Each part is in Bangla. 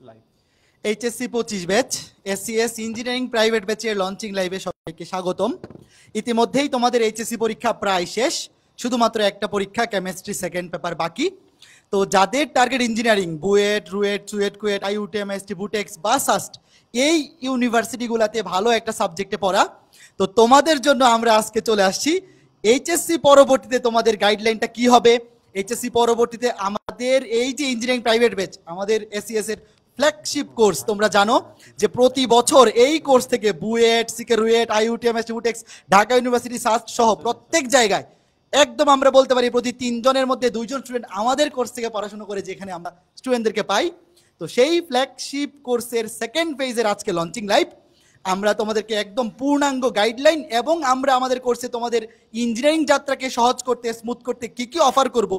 Live HSC 25 batch SCS engineering private ব্যাচের লঞ্চিং লাইভে সবাইকে স্বাগতম। ইতিমধ্যেই তোমাদের এইচএসসি পরীক্ষা প্রায় শেষ, শুধুমাত্র একটা পরীক্ষা কেমিস্ট্রি সেকেন্ড পেপার বাকি। তো যাদের target engineering BUET, RUET, CUET, KUET, IUT MIST, BUTEX বা সাস্ট এই ইউনিভার্সিটিগুলোতে ভালো একটা সাবজেক্টে পড়া, তো তোমাদের জন্য আমরা আজকে চলে আসছি এইচএসসি পরবর্তীতে তোমাদের গাইডলাইনটা কি হবে। এইচএসসি পরবর্তীতে আমাদের এই যে ইঞ্জিনিয়ারিং প্রাইভেট ব্যাচ, আমাদের এসসিএস এর ফ্ল্যাগশিপ কোর্স, তোমরা জানো যে প্রতি বছর এই কোর্স থেকে বুয়েট, সিকে, রুয়েট, আইইউটিএম, এসটি, বুটেক্স, ঢাকা ইউনিভার্সিটি, সাস্ট সহ প্রত্যেক জায়গায় একদম আমরা বলতে পারি প্রতি 3 জনের মধ্যে 2 জন স্টুডেন্ট আমাদের কোর্স থেকে পড়াশোনা করে, যেখানে আমরা স্টুডেন্টদেরকে পাই। তো সেই ফ্ল্যাগশিপ কোর্সের সেকেন্ড ফেজের আজকে লঞ্চিং লাইভ। আমরা তোমাদেরকে একদম পূর্ণাঙ্গ গাইডলাইন এবং আমরা আমাদের কোর্সে তোমাদের ইঞ্জিনিয়ারিং যাত্রাকে সহজ করতে, স্মুথ করতে কি কি অফার করব,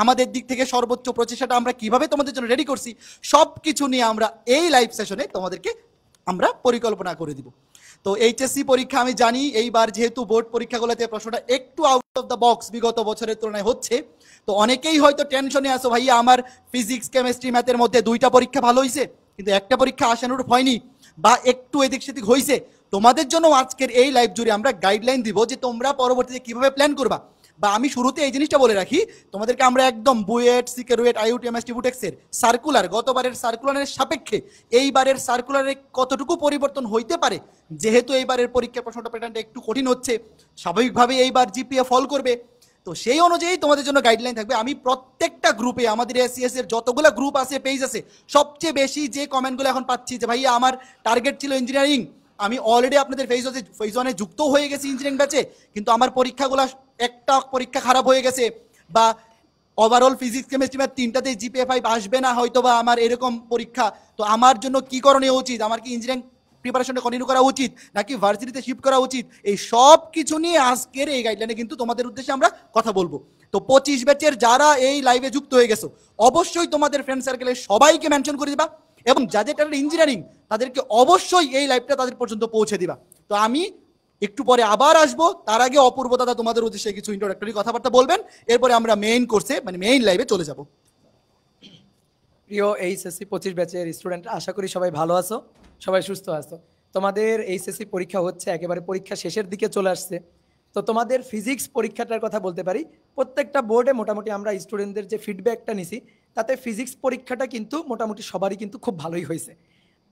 আমাদের দিক থেকে সর্বোচ্চ প্রচেষ্টাটা আমরা কিভাবে তোমাদের জন্য রেডি করছি, সব কিছু নিয়ে আমরা এই লাইভ সেশনে তোমাদেরকে আমরা পরিকল্পনা করে দিব। তো এইচএসসি পরীক্ষা আমি জানি এইবার যেহেতু বোর্ড পরীক্ষাগুলোতে প্রশ্নটা একটু আউট অফ দ্য বক্স বিগত বছরের তুলনায় হচ্ছে, তো অনেকেই হয়তো টেনশনে আসো, ভাইয়া আমার ফিজিক্স, কেমিস্ট্রি, ম্যাথের মধ্যে 2টা পরীক্ষা ভালো হয়েছে কিন্তু একটা পরীক্ষা আশানুরূপ হয়নি বা একটু এদিক সেদিক হয়েছে। তোমাদের জন্য আজকের এই লাইভ জুড়ে আমরা গাইডলাইন দিব যে তোমরা পরবর্তীতে কিভাবে প্ল্যান করবা। বা আমি শুরুতে এই জিনিসটা বলে রাখি, তোমাদেরকে আমরা একদম বুয়েট, সিকে, রুয়েট, আইইউটিএম, এসটি, বুটেক্সের সার্কুলার, গতবারের সার্কুলারের সাপেক্ষে এইবারের সার্কুলারে কতটুকু পরিবর্তন হইতে পারে, যেহেতু এইবারের পরীক্ষার প্রশ্নটা প্যাটার্নটা একটু কঠিন হচ্ছে, স্বাভাবিকভাবে এইবার জিপিএ ফল করবে, তো সেই অনুযায়ী তোমাদের জন্য গাইডলাইন থাকবে। আমি প্রত্যেকটা গ্রুপে, আমাদের এসসিএস এর যতগুলো গ্রুপ আছে, পেজ আছে, সবচেয়ে বেশি যে কমেন্টগুলো এখন পাচ্ছি যে ভাইয়া আমার টার্গেট ছিল ইঞ্জিনিয়ারিং, আমি অলরেডি আপনাদের ফেজ ওয়ানে যুক্ত হয়ে গেছি ইঞ্জিনিয়ারিং ব্যাচে, কিন্তু আমার পরীক্ষাগুলো একটা পরীক্ষা খারাপ হয়ে গেছে, বা ওভারঅল ফিজিক্স, কেমিস্ট্রি, ম্যাথ 3টাতেই জিপিএ 5 আসবে না হয়তো, বা আমার এরকম পরীক্ষা, তো আমার জন্য কি করণীয় উচিত, আমার কি ইঞ্জিনিয়ারিং প্রিপারেশনটা কন্টিনিউ করা উচিত নাকি ভার্সিটিতে শিফট করা উচিত, এই সব কিছু নিয়ে আজকের এই গাইডলাইনে কিন্তু তোমাদের উদ্দেশ্যে আমরা কথা বলবো। তো 25 ব্যাচের যারা এই লাইভে যুক্ত হয়ে গেছো, অবশ্যই তোমাদের ফ্রেন্ড সার্কেলে সবাইকে মেনশন করে দিবা, এবং যাদের ইঞ্জিনিয়ারিং তাদেরকে অবশ্যই এই লাইভটা তাদের পর্যন্ত পৌঁছে দিবা। তো আমি একটু পরে আবার আসবো, তার আগে অপূর্ব দাদা তোমাদের উদ্দেশ্যে কিছু ইন্ট্রোডাক্টরি কথাবার্তা বলবেন, এরপরে আমরা মেইন কোর্সে মানে মেইন লাইভে চলে যাব। প্রিয় এইচএসসি 25 ব্যাচের স্টুডেন্ট, আশা করি সবাই ভালো আছো, সবাই সুস্থ আছো। তোমাদের এইচএসসি পরীক্ষা হচ্ছে, একেবারে পরীক্ষা শেষের দিকে চলে আসছে। তো তোমাদের ফিজিক্স পরীক্ষাটার কথা বলতে পারি, প্রত্যেকটা বোর্ডে মোটামুটি আমরা স্টুডেন্টদের যে ফিডব্যাকটা নিছি, তাতে ফিজিক্স পরীক্ষাটা কিন্তু মোটামুটি সবারই কিন্তু খুব ভালোই হয়েছে।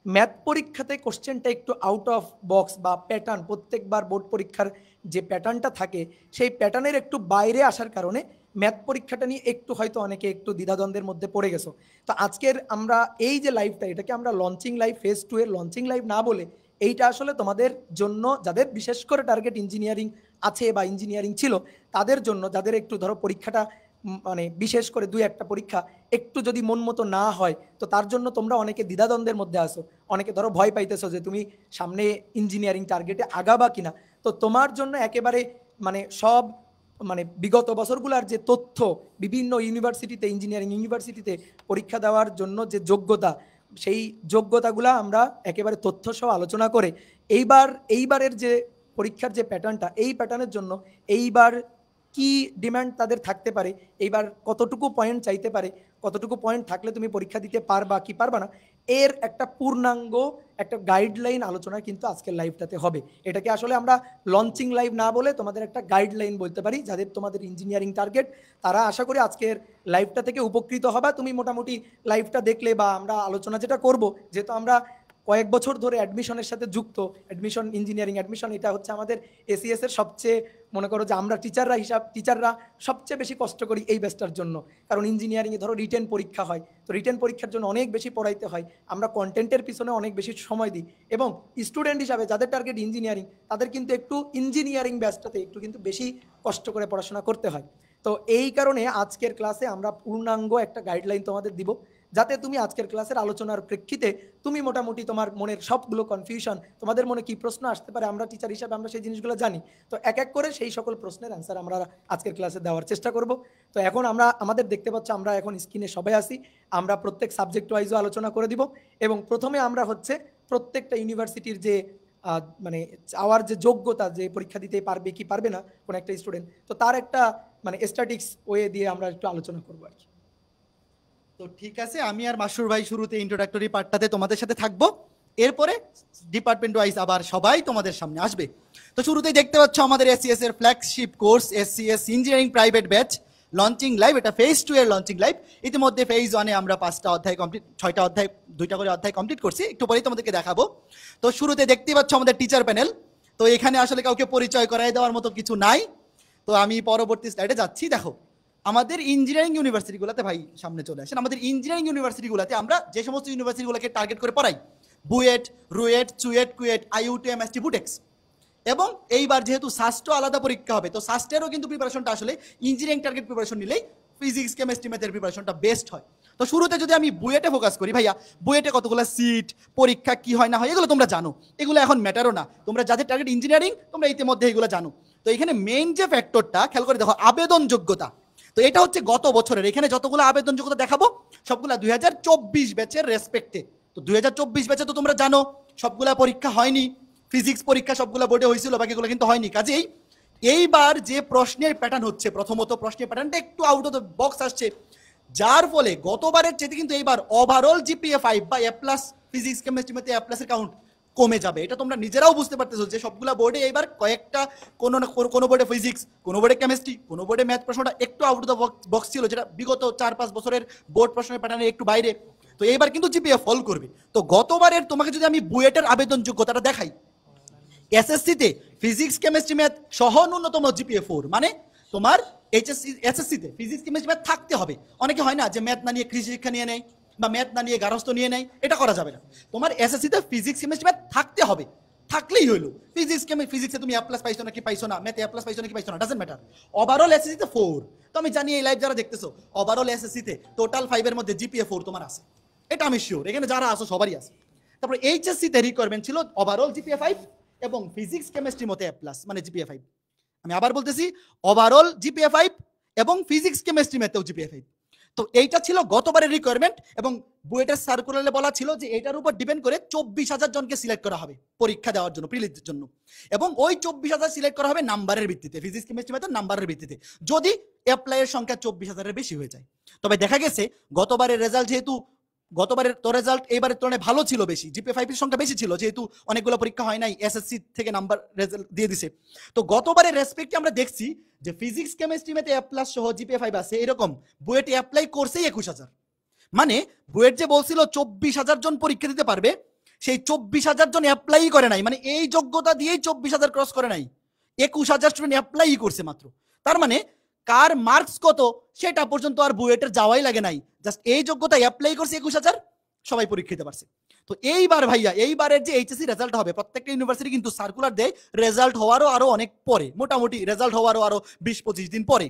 ম্যাথ পরীক্ষাতে কোশ্চেনটা একটু আউট অফ বক্স বা প্যাটার্ন, প্রত্যেকবার বোর্ড পরীক্ষার যে প্যাটার্নটা থাকে সেই প্যাটার্নের একটু বাইরে আসার কারণে ম্যাথ পরীক্ষাটা নিয়ে একটু হয়তো অনেকে একটু দ্বিধাদ্বন্দ্বের মধ্যে পড়ে গেছো। তো আজকের আমরা এই যে লাইভটা, এটাকে আমরা লঞ্চিং লাইভ, ফেজ 2 এর লঞ্চিং লাইভ না বলে এইটা আসলে তোমাদের জন্য, যাদের বিশেষ করে টার্গেট ইঞ্জিনিয়ারিং আছে বা ইঞ্জিনিয়ারিং ছিল তাদের জন্য, যাদের একটু ধরো পরীক্ষাটা মানে বিশেষ করে 2-1টা পরীক্ষা একটু যদি মন মতো না হয়, তো তার জন্য তোমরা অনেকে দ্বিধাদ্বন্দ্বের মধ্যে আসো, অনেকে ধরো ভয় পাইতেছো যে তুমি সামনে ইঞ্জিনিয়ারিং টার্গেটে আগাবা কিনা। তো তোমার জন্য একেবারে মানে সব মানে বিগত বছরগুলোর যে তথ্য, বিভিন্ন ইউনিভার্সিটিতে, ইঞ্জিনিয়ারিং ইউনিভার্সিটিতে পরীক্ষা দেওয়ার জন্য যে যোগ্যতা, সেই যোগ্যতাগুলো আমরা একেবারে তথ্য সহ আলোচনা করে এইবারের যে পরীক্ষার যে প্যাটার্নটা, এই প্যাটার্নের জন্য এইবার কি ডিমান্ড তাদের থাকতে পারে, এইবার কতটুকু পয়েন্ট চাইতে পারে, কতটুকু পয়েন্ট থাকলে তুমি পরীক্ষা দিতে পারবা কি পারবা না, এর একটা পূর্ণাঙ্গ একটা গাইডলাইন আলোচনা কিন্তু আজকের লাইভটাতে হবে। এটাকে আসলে আমরা লঞ্চিং লাইভ না বলে তোমাদের একটা গাইডলাইন বলতে পারি। যাদের তোমাদের ইঞ্জিনিয়ারিং টার্গেট, তারা আশা করি আজকের লাইভটা থেকে উপকৃত হবা। তুমি মোটামুটি লাইভটা দেখলে বা আমরা আলোচনা যেটা করব, যেহেতু আমরা কয়েক বছর ধরে অ্যাডমিশনের সাথে যুক্ত, অ্যাডমিশন, ইঞ্জিনিয়ারিং অ্যাডমিশন, এটা হচ্ছে আমাদের এসিএস এর সবচেয়ে, মনে করো যে আমরা টিচাররা সবচেয়ে বেশি কষ্ট করি এই ব্যাচটার জন্য। কারণ ইঞ্জিনিয়ারিংয়ে ধরো রিটেন পরীক্ষা হয়, তো রিটেন পরীক্ষার জন্য অনেক বেশি পড়াইতে হয়, আমরা কন্টেন্টের পিছনে অনেক বেশি সময় দিই, এবং স্টুডেন্ট হিসাবে যাদের টার্গেট ইঞ্জিনিয়ারিং, তাদের কিন্তু একটু ইঞ্জিনিয়ারিং ব্যাচটাতে একটু কিন্তু বেশি কষ্ট করে পড়াশোনা করতে হয়। তো এই কারণে আজকের ক্লাসে আমরা পূর্ণাঙ্গ একটা গাইডলাইন তোমাদের দিব, যাতে তুমি আজকের ক্লাসের আলোচনার প্রেক্ষিতে তুমি মোটামুটি তোমার মনের সবগুলো কনফিউশন, তোমাদের মনে কি প্রশ্ন আসতে পারে, আমরা টিচার হিসাবে আমরা সেই জিনিসগুলো জানি, তো এক এক করে সেই সকল প্রশ্নের অ্যান্সার আমরা আজকের ক্লাসে দেওয়ার চেষ্টা করব। তো এখন আমরা আমাদের দেখতে পাচ্ছ আমরা এখন স্ক্রিনে সবাই আসি, আমরা প্রত্যেক সাবজেক্ট ওয়াইজও আলোচনা করে দিব। এবং প্রথমে আমরা হচ্ছে প্রত্যেকটা ইউনিভার্সিটির যে মানে চাওয়ার যে যোগ্যতা, যে পরীক্ষা দিতে পারবে কি পারবে না কোনো একটা স্টুডেন্ট, তো তার একটা মানে স্ট্যাটিক্স ওয়ে দিয়ে আমরা একটু আলোচনা করবো আর কি। তো ঠিক আছে, আমি আর মাসুর ভাই শুরুতে ইন্ট্রোডাক্টরি পার্টটাতে তোমাদের সাথে থাকবো, এরপরে ডিপার্টমেন্ট ওয়াইজ আবার সবাই তোমাদের সামনে আসবে। তো শুরুতেই দেখতে পাচ্ছ আমাদের এসসিএস এর flagship course SCS engineering private batch launching live. এটা ফেজ 2 এর লঞ্চিং লাইভ। ইতিমধ্যে ফেজ 1 এ আমরা 5টা অধ্যায় কমপ্লিট, 6টা অধ্যায়, 2টা করে অধ্যায় কমপ্লিট করছি, একটু পরেই তোমাদেরকে দেখাবো। তো শুরুতে দেখতেই পাচ্ছ আমাদের টিচার প্যানেল। তো এখানে আসলে কাউকে পরিচয় করাই দেওয়ার মতো কিছু নাই, তো আমি পরবর্তী স্লাইডে যাচ্ছি। দেখো আমাদের ইঞ্জিনিয়ারিং ইউনিভার্সিটিগুলোতে, ভাই সামনে চলে আসেন, আমাদের ইঞ্জিনিয়ারিং ইউনিভার্সিটিগুলোতে আমরা যে সমস্ত ইউনিভার্সিটিগুলোকে টার্গেট করে পড়াই, বুয়েট, রুয়েট, চুয়েট, কুয়েট, আইইউটি, এমএসটি, বুটেক্স, এবং এইবার যেহেতু সাস্টও আলাদা পরীক্ষা হবে, তো সাস্টেরও কিন্তু প্রিপারেশনটা আসলে ইঞ্জিনিয়ারিং টার্গেট প্রিপারেশন নিলেই ফিজিক্স, কেমিস্ট্রি, ম্যাথের প্রিপারেশনটা বেস্ট হয়। তো শুরুতে যদি আমি বুয়েটে ফোকাস করি, ভাইয়া বুয়েটে কতগুলো সিট, পরীক্ষা কি হয় না হয় এগুলো তোমরা জানো, এগুলো এখন ম্যাটারও না। তোমরা যাদের টার্গেট ইঞ্জিনিয়ারিং তোমরা ইতিমধ্যে এগুলো জানো। তো এখানে মেইন যে ফ্যাক্টরটা খেয়াল করে দেখো, আবেদন যোগ্যতা। তো এটা হচ্ছে গত বছরের, এখানে যতগুলো আবেদন যোগ্যতা দেখাবো সবগুলা 2024 ব্যাচের রেসপেক্টে। তো 2024 ব্যাচে তো তোমরা জানো সবগুলা পরীক্ষা হয়নি, ফিজিক্স পরীক্ষা সবগুলো বোর্ডে হয়েছিল, বাকিগুলো কিন্তু হয়নি। কাজেই এইবার যে প্রশ্নের প্যাটার্ন হচ্ছে, প্রথমত প্রশ্নের প্যাটার্নটা একটু আউট অফ দ্য বক্স আসছে, যার ফলে গতবারের চেয়ে কিন্তু এইবার ওভারঅল জিপিএ 5 বা এ প্লাস ফিজিক্স, কেমিস্ট্রি, ম্যাথে এ প্লাসের কাউন্ট কমে যাবে। এটা তোমরা নিজেরাও বুঝতে পারতেছো যে সবগুলা বোর্ডে এইবার কয়েকটা, কোনো বোর্ডে ফিজিক্স, কোনো বোর্ডে কেমিস্ট্রি, কোনো বোর্ডে ম্যাথ প্রশ্নটা একটু আউট অফ দ্য বক্স ছিল, যেটা বিগত 4-5 বছরের বোর্ড প্রশ্নের প্যাটার্নের একটু বাইরে। তো এইবার কিন্তু জিপিএ ফল করবে। তো গতবারের তোমাকে যদি আমি বুয়েটের আবেদন যোগ্যতাটা দেখাই, এসএসসিতে ফিজিক্স, কেমিস্ট্রি, ম্যাথ সহ ন্যূনতম জিপিএ 4, মানে তোমার এসএসসিতে ফিজিক্স, কেমিস্ট্রি, ম্যাথ থাকতে হবে। অনেকে হয় না যে ম্যাথ না নিয়ে কৃষি শিক্ষা নিয়ে নেয় বা ম্যাথ না নিয়ে গার্হস্থ্য নিয়ে নেয়, এটা করা যাবে না। তোমার এসএসসিতে ফিজিক্স, কেমিস্ট্রি, ম্যাথ থাকতে হবে, থাকলেই হইলো। ফিজিক্সে তুমি এ প্লাস পাইছো নাকি পাইছো না, ম্যাথে এ প্লাস পাইছো নাকি পাইছো না, ডাজন্ট ম্যাটার। ওভারঅল এসএসসিতে 4। তো আমি জানি এই লাইভ যারা দেখতেছো, ওভারঅল এসএসসিতে টোটাল 5 এর মধ্যে জিপিএ 4 তোমার আছে, এটা আমি শিওর। এখানে যারা আসো সবারই আছে। তারপরে এইচএসসিতে রিকোয়ারমেন্ট ছিল ওভারঅল জিপিএ 5 এবং ফিজিক্স, কেমিস্ট্রি মতে এ প্লাস, মানে জিপিএ 5। আমি আবার বলতেছি, ওভারঅল জিপিএ 5 এবং ফিজিক্স, কেমিস্ট্রি, ম্যাথেও জিপিএ 5। তো এইটা ছিল গতবারের রিকোয়ারমেন্ট, এবং বুয়েটের সার্কুলারে বলা ছিল যে এটার উপর ডিপেন্ড করে 24,000 জনকে সিলেক্ট করা হবে পরীক্ষা দেওয়ার জন্য, প্রিলিজের জন্য, এবং ওই 24,000 সিলেক্ট করা হবে নাম্বারের ভিত্তিতে, ফিজিক্স, কেমিস্ট্রি, ম্যাথের নাম্বারের ভিত্তিতে, যদি অ্যাপ্লাইয়ের সংখ্যা 24,000-এর বেশি হয়ে যায়। তবে দেখা গেছে গতবারের রেজাল্ট, যেহেতু গতবারের তো রেজাল্ট এইবারের তুলনায় ভালো ছিল, বেশি জিপিএ 5 এর সংখ্যা বেশি ছিল, যেহেতু অনেকগুলো পরীক্ষা হয় নাই, এসএসসি থেকে নাম্বার রেজাল্ট দিয়ে দিছে। তো গতবারের রেসপেক্টে আমরা দেখছি যে ফিজিক্স, কেমিস্ট্রি, ম্যাথে এ প্লাস সহ জিপিএ 5 আছে, এরকম বুয়েটে অ্যাপ্লাই করছেই 21,000। মানে বুয়েট যে বলছিল 24,000 জন পরীক্ষা দিতে পারবে, সেই 24,000 জন অ্যাপ্লাই করে নাই, মানে এই যোগ্যতা দিয়েই 24,000 ক্রস করে নাই, 21,000 স্টুডেন্ট অ্যাপ্লাই করছে মাত্র। তার মানে কার মার্কস কত সেটা পর্যন্ত আর বুয়েটের যাওয়াই লাগে নাই, জাস্ট এই যোগ্যতা অ্যাপ্লাই করছে 21,000, সবাই পরীক্ষা দিতে পারছে। তো এইবার ভাইয়া, এইবারের যে এইচএসসি রেজাল্ট হবে, প্রত্যেকটা ইউনিভার্সিটি কিন্তু সার্কুলার দেয় রেজাল্ট হওয়ারও আরো অনেক পরে, মোটামুটি রেজাল্ট হওয়ারও আরো 20-25 দিন পরে।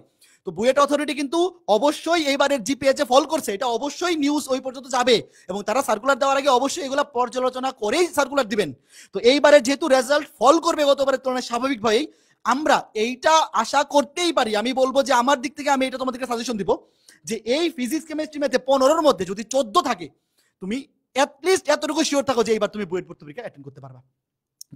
তো বুয়েট অথরিটি কিন্তু অবশ্যই এইবারের জিপিএ যে ফল করছে, এটা অবশ্যই নিউজ ওই পর্যন্ত যাবে, এবং তারা সার্কুলার দেওয়ার আগে অবশ্যই এগুলো পর্যালোচনা করেই সার্কুলার দিবেন। তো এইবারে যেহেতু রেজাল্ট ফল করবে গতবারের তুলনায়, স্বাভাবিকভাবেই আমরা এইটা আশা করতেই পারি। আমি বলবো যে আমার দিক থেকে আমি এটা তোমাদেরকে সাজেশন দিব যে এই ফিজিক্স, কেমিস্ট্রি, ম্যাথে 15-র মধ্যে যদি 14 থাকে, তুমি অ্যাটলিস্ট এতটুকু শিওর থাকো যে এইবার তুমি বুয়েট ভর্তি পরীক্ষা অ্যাটেন্ড করতে পারবা।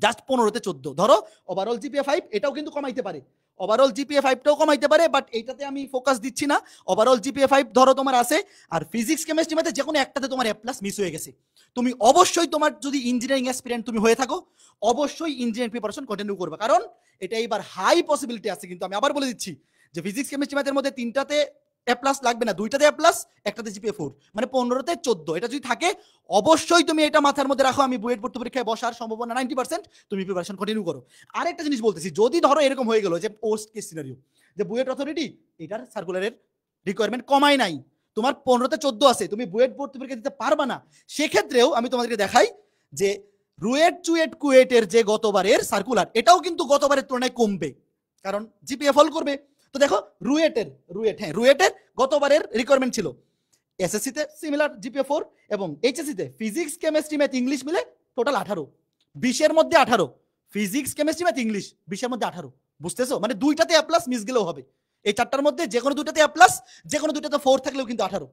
জাস্ট 15-তে 14 ধরো, ওভারঅল জিপিএ 5 এটাও কিন্তু কমাইতে পারে, ওভারঅল জিপিএ 5টাও কমাইতে পারে, বাট এইটাতে আমি ফোকাস দিচ্ছি না। ওভারঅল জিপিএ 5 ধরো তোমার আছে, আর ফিজিক্স, কেমিস্ট্রি, ম্যাথে যে কোনো একটাতে তোমার এ প্লাস মিস হয়ে গেছে, তুমি অবশ্যই, তোমার যদি ইঞ্জিনিয়ারিং অ্যাসপিরেন্ট তুমি হয়ে থাকো, অবশ্যই ইঞ্জিনিয়ারিং প্রিপারেশন কন্টিনিউ করবে, কারণ এটা এইবার হাই পসিবিলিটি আছে। কিন্তু আমি আবার বলে দিচ্ছি যে ফিজিক্স, কেমিস্ট্রি, ম্যাথের মধ্যে 3টাতে এ প্লাস লাগবে না, 2টাতে এ প্লাস, একটাতে জিপিএ 4, মানে 15-তে 14। এটা যদি থাকে অবশ্যই তুমি এটা মাথার মধ্যে রাখো, আমি বুয়েট ভর্তি পরীক্ষায় বসার সম্ভাবনা 90%, তুমি প্রিপারেশন কন্টিনিউ করো। আরেকটা জিনিস বলতেছি, যদি ধরো এরকম হয়ে গেল যে পোস্ট কেস সিনারিও, যে বুয়েট অথরিটি এটার সার্কুলারের রিকোয়ারমেন্ট কমায় নাই, তোমার 15-তে 14 আছে, তুমি বুয়েট ভর্তি পরীক্ষা দিতে পারবা না, সেক্ষেত্রেও আমি তোমাদেরকে দেখাই যে রুয়েট, চুয়েট, কুয়েটের যে গতবারের সার্কুলার, এটাও কিন্তু গতবারের তুলনায় কমবে, কারণ জিপিএ ফল করবে। তো দেখো রুয়েটের গতবারের রিকোয়ারমেন্ট ছিল এসএসসিতে সিমিলার জিপিএ 4, এবং এইচএসসিতে ফিজিক্স, কেমিস্ট্রি, ম্যাথ, ইংলিশ মিলে টোটাল 18, 20-এর মধ্যে 18, ফিজিক্স, কেমিস্ট্রি, ম্যাথ, ইংলিশ 20-এর মধ্যে 18, বুঝতেছো? মানে 2টাতে এ প্লাস মিস গেলেও হবে, এই 4টার মধ্যে যে কোনো 2টাতে এ প্লাস, যে কোনো 2টাতে 4 থাকলেও কিন্তু 18।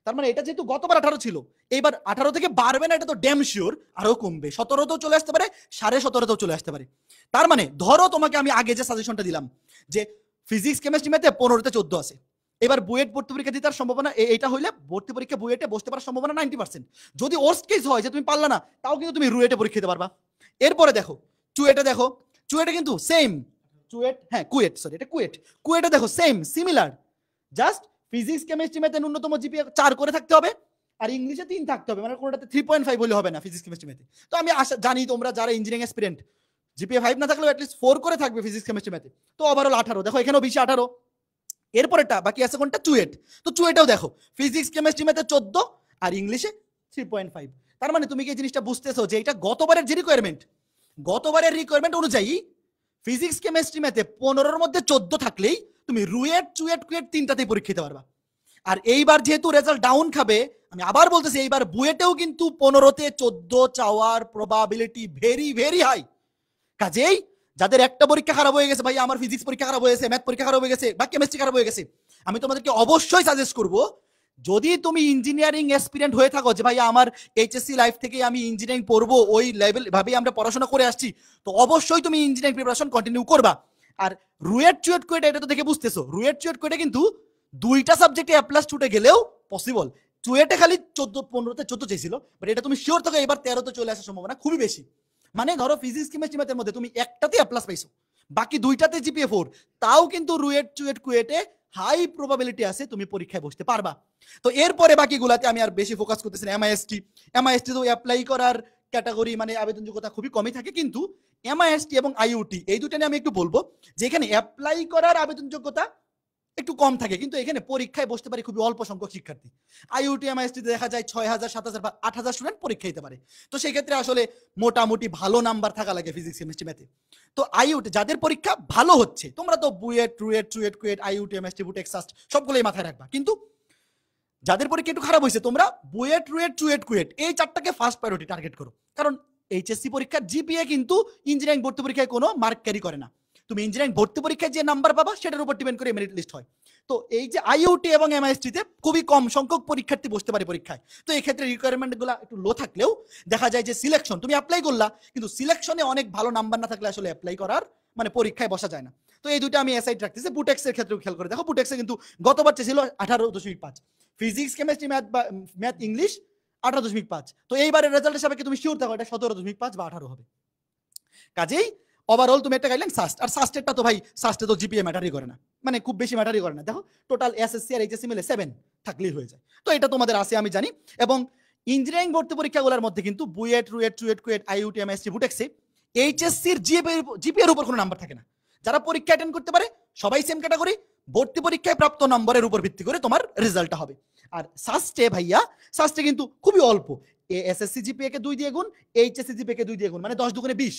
তার মানে এটা যেহেতু গতবার 18 ছিল, এইবার 18 থেকে বাড়বে না, এটা তো ড্যাম শিওর, আরো কমবে, 17-তেও চলে আসতে পারে, 17.5-তেও চলে আসতে পারে। তার মানে ধরো তোমাকে আমি আগে যে সাজেশনটা দিলাম যে ফিজিক্স, কেমিস্ট্রি, ম্যাথে 15-তে 14 আছে, এবার বুয়েট ভর্তি পরীক্ষা দিতে সম্ভাবনা এটা হইলে ভর্তি পরীক্ষা বুয়েটে বসতে পারার সম্ভাবনা 90%। যদি ওয়ার্স্ট কেস হয় যে তুমি পারলা না, তাও কিন্তু তুমি রুয়েটে পরীক্ষা দিতে পারবা। এরপরে দেখো চুয়েটে, দেখো চুয়েটে কিন্তু সেম, চুয়েট হ্যাঁ কুয়েট, সরি এটা কুয়েট, কুয়েটে দেখো same similar, just physics chemistry ম্যাথে ন্যূনতম জিপিএ 4 করে থাকতে হবে, আর ইংলিশে 3 থাকতে হবে, মানে কোনোটাতে 3.5 হলে হবে না ফিজিক্স কেমিস্ট্রি ম্যাথে। তো আমি জানি তোমরা যারা ইঞ্জিনিয়ারিং অ্যাসপিরেন্ট জিপিএ 5 না থাকলেও অ্যাটলিস্ট 4 করে থাকবে ফিজিক্স কেমিস্ট্রি ম্যাথে, তো ওভারঅল 18। দেখো এখানেও 20 18। এরপরেটা বাকি আছে কোনটা, চুয়েট। তো চুয়েটেও দেখো ফিজিক্স কেমিস্ট্রি ম্যাথে 14 আর ইংলিশে 3.5। তার মানে তুমি কি এই জিনিসটা বুঝতেছো যে এটা গতবারের যে রিকোয়ারমেন্ট, গতবারের রিকোয়ারমেন্ট অনুযায়ী ফিজিক্স কেমিস্ট্রি ম্যাথে 15-র মধ্যে 14 থাকলেই তুমি রুয়েট চুয়েট কুয়েট তিনটাতেই পরীক্ষা দিতে পারবা। আর এইবার যেহেতু রেজাল্ট ডাউন খাবে, আমি আবার বলতেছি এইবার বুয়েটেও কিন্তু 15তে 14 চাওয়ার প্রবাবিলিটি ভেরি ভেরি হাই। কাজেই যাদের একটা পরীক্ষা খারাপ হয়ে গেছে, ভাই আমার ফিজিক্স পরীক্ষা খারাপ হয়েছে, ম্যাথ পরীক্ষা খারাপ হয়ে গেছে, বা কেমিস্ট্রি খারাপ হয়ে গেছে, আমি তোমাদেরকে অবশ্যই সাজেস্ট করব, যদি তুমি ইঞ্জিনিয়ারিং অ্যাসপিরেন্ট হয়ে থাকো যে ভাই আমার এইচএসসি লাইফ থেকে আমি ইঞ্জিনিয়ারিং পড়বো, ওই লেভেল ভাবেই আমরা পড়াশোনা করে আসছি, তো অবশ্যই তুমি ইঞ্জিনিয়ারিং প্রিপারেশন কন্টিনিউ করবা। আর রুয়েট চুয়েট কুয়েট এটা তো দেখে বুঝতেছো, রুয়েট চুয়েট কুয়েটে কিন্তু দুইটা সাবজেক্টে A+ ছুটে গেলেও পসিবল। চুয়েটে খালি 15-তে 14 চেয়েছিল, বাট এটা তুমি শিওর থাকো এবার 13তে চলে আসার সম্ভাবনা খুবই বেশি। মানে ধরো ফিজিক্স কেমিস্ট্রি ম্যাথের মধ্যে তুমি একটাতে A+ পাইছো, বাকি দুইটাতে জিপিএ 4, তাও কিন্তু রুয়েট চুয়েট কুয়েটে হাই প্রবাবিলিটি আছে তুমি পরীক্ষায় বসতে পারবা। তো এরপরে বাকিগুলাতে আমি আর বেশি ফোকাস করতেছি না। এমআইএসটি, এমআইএসটি তো অ্যাপ্লাই করার ক্যাটাগরি মানে আবেদনযোগ্যতা খুবই কমই থাকে, কিন্তু এমআইএসটি এবং আইইউটি এই দুটো নিয়ে আমি একটু বলবো যে এখানে অ্যাপ্লাই করার আবেদনযোগ্যতা একটু কম থাকে, কিন্তু এখানে পরীক্ষায় বসতে পারে খুবই অল্প সংখ্যক শিক্ষার্থী। আইইউটি এমআইএসটিতে দেখা যায় 6000 7000 বা 8000 স্টুডেন্ট পরীক্ষা দিতে পারে। তো সেই ক্ষেত্রে আসলে মোটামুটি ভালো নাম্বার থাকা লাগে ফিজিক্স কেমিস্ট্রি ম্যাথে। তো আইইউটি যাদের পরীক্ষা ভালো হচ্ছে, তোমরা তো বুয়েট রুয়েট চুয়েট কুয়েট আইইউটি এমএসটি বুটেক সাস্ট সবগুলোই মাথায় রাখবা, কিন্তু যাদের পরীক্ষা একটু খারাপ হয়েছে তোমরা বুয়েট রুয়েট চুয়েট কুয়েট এই চারটাকে ফার্স্ট প্রায়োরিটি টার্গেট করো। কারণ এইচএসসি পরীক্ষার জিপিএ কিন্তু ইঞ্জিনিয়ারিং ভর্তি পরীক্ষায় কোনো মার্ক ক্যারি করে না। তুমি ইঞ্জিনিয়ারিং ভর্তি পরীক্ষায় যে নাম্বার পাবা সেটার উপর ডিপেন্ড করে মেরিট লিস্ট হয়। তো এই যে আইইউটি এবং এমআইএসটিতে খুবই কম সংখ্যক পরীক্ষার্থী বসতে পারে পরীক্ষায়। তো এই ক্ষেত্রে রিকোয়ারমেন্টগুলো একটু লো থাকলেও দেখা যায় যে সিলেকশন তুমি অ্যাপ্লাই করলা, কিন্তু সিলেকশনে অনেক ভালো নাম্বার না থাকলে আসলে অ্যাপ্লাই করার মানে পরীক্ষায় বসা যায় না। তো এই দুটো আমি অ্যাসাইড রাখতেছি। বুটেক্সের ক্ষেত্রেও খেয়াল করে দেখো, বুটেক্সে কিন্তু গতবার চেয়েছিল 18.5, ফিজিক্স কেমিস্ট্রি ম্যাথ বা ম্যাথ ইংলিশ 18.5। তো এইবারের রেজাল্টের সাপেক্ষে তুমি শিওর থাকো এটা 17.5 বা 18 হবে। কাজেই ওভারঅল তুমি একটা গাইডলাইন সাস্ট, আর সাস্টেরটা তো ভাই সাস্টে তো জিপিএ ম্যাটারই করে না, মানে খুব বেশি ম্যাটারই করে না। দেখো টোটাল এসএসসি আর এইচএসসি মিলে 7 থাকলেই হয়ে যায়। তো এটা তোমাদের আছে আমি জানি। এবং ইঞ্জিনিয়ারিং ভর্তি পরীক্ষাগুলোর মধ্যে কিন্তু বুয়েট রুয়েট চুয়েট কুয়েট আইইউটি এমএসটি বুটেক্সে এইচএসসির জিপিএর উপর কোনো নাম্বার থাকে না। যারা পরীক্ষা অ্যাটেন্ড করতে পারে সবাই সেম ক্যাটাগরি, ভর্তি পরীক্ষায় প্রাপ্ত নম্বরের উপর ভিত্তি করে তোমার রেজাল্টটা হবে। আর সাস্টে ভাইয়া, সাস্টে কিন্তু খুবই অল্প, এসএসসি জিপিএ কে 2 দিয়ে গুণ, এইচএসসি জিপিএ কে 2 দিয়ে গুণ, মানে 10 দুগুণে 20,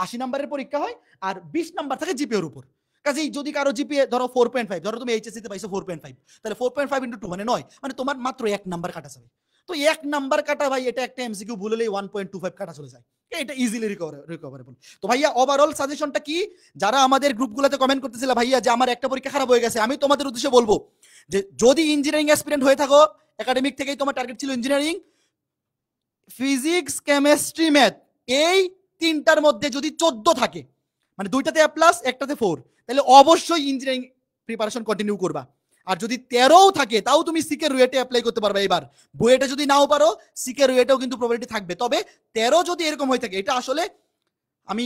80 নাম্বারের পরীক্ষা হয় আর 20 নাম্বার থাকে জিপিএর উপর। কাজেই যদি কারো জিপিএ ধরো 4.5, ধরো তুমি এইচএসসি তে পাইছো 4.5, তাহলে 4.5 * 2 মানে 9, মানে তোমার মাত্র 1 নাম্বার কাটা যাবে। তো 1 নাম্বার কাটা ভাই, এটা একটা এমসিকিউ ভুল হলেই 1.25 কাটা চলে যায়, এটা ইজিলি রিকভারেবল। তো ভাইয়া ওভারঅল সাজেশনটা কি, যারা আমাদের গ্রুপগুলোতে কমেন্ট করতেছিল ভাইয়া যে আমার একটা পরীক্ষা খারাপ হয়ে গেছে, আমি তোমাদের উদ্দেশ্যে বলবো যে যদি ইঞ্জিনিয়ারিং অ্যাসপিরেন্ট হয়ে থাকো, একাডেমিক থেকেই তোমার টার্গেট ছিল ইঞ্জিনিয়ারিং, ফিজিক্স কেমিস্ট্রি ম্যাথ এই তিনটার মধ্যে যদি 14 থাকে, মানে দুইটাতে A+, একটাতে 4, তাহলে অবশ্যই ইঞ্জিনিয়ারিং প্রিপারেশন কন্টিনিউ করবা। আর যদি 13ও থাকে তাও তুমি সিকে রুয়েটে অ্যাপ্লাই করতে পারবে। এবার বুয়েটে যদি নাও পারো সিকে রুয়েটেও কিন্তু প্রবাবিলিটি থাকবে। তবে 13 যদি এরকম হয়ে থাকে, এটা আসলে আমি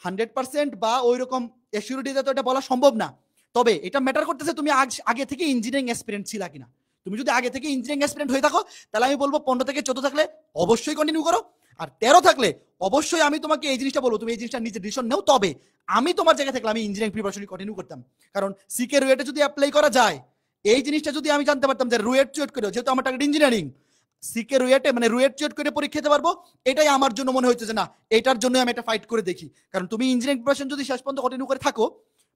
100% বা ওই রকম এসিউরিটিতে তো এটা বলা সম্ভব না, তবে এটা ম্যাটার করতেছে তুমি আগে থেকে ইঞ্জিনিয়ারিং এক্সপিরিয়েন্স ছিল কিনা। তুমি যদি আগে থেকে ইঞ্জিনিয়ারিং এক্সপিরিয়েন্স হয়ে থাকো তাহলে আমি বলবো 15 থেকে 14 থাকলে অবশ্যই কন্টিনিউ করো, আর 13 থাকলে অবশ্যই আমি তোমাকে এই জিনিসটা বলবো তুমি এই জিনিসটা নিজে ডিসিশন নাও। তবে আমি তোমার জায়গায় থাকলে আমি ইঞ্জিনিয়ারিং প্রিপারেশন কন্টিনিউ করতাম, কারণ সিকে রুয়েটে যদি অ্যাপ্লাই করা যায়, এই জিনিসটা যদি আমি জানতে পারতাম যে রুয়েট চুয়েট করে, যেহেতু আমার টার্গেট ইঞ্জিনিয়ারিং, সিকে রুয়েটে মানে রুয়েট চুয়েট করে পরীক্ষা দিতে পারবো, এটাই আমার জন্য মনে হচ্ছে যে না, এটার জন্য আমি একটা ফাইট করে দেখি। কারণ তুমি ইঞ্জিনিয়ারিং প্রিপারেশন যদি শেষ পর্যন্ত কন্টিনিউ করে থাকো,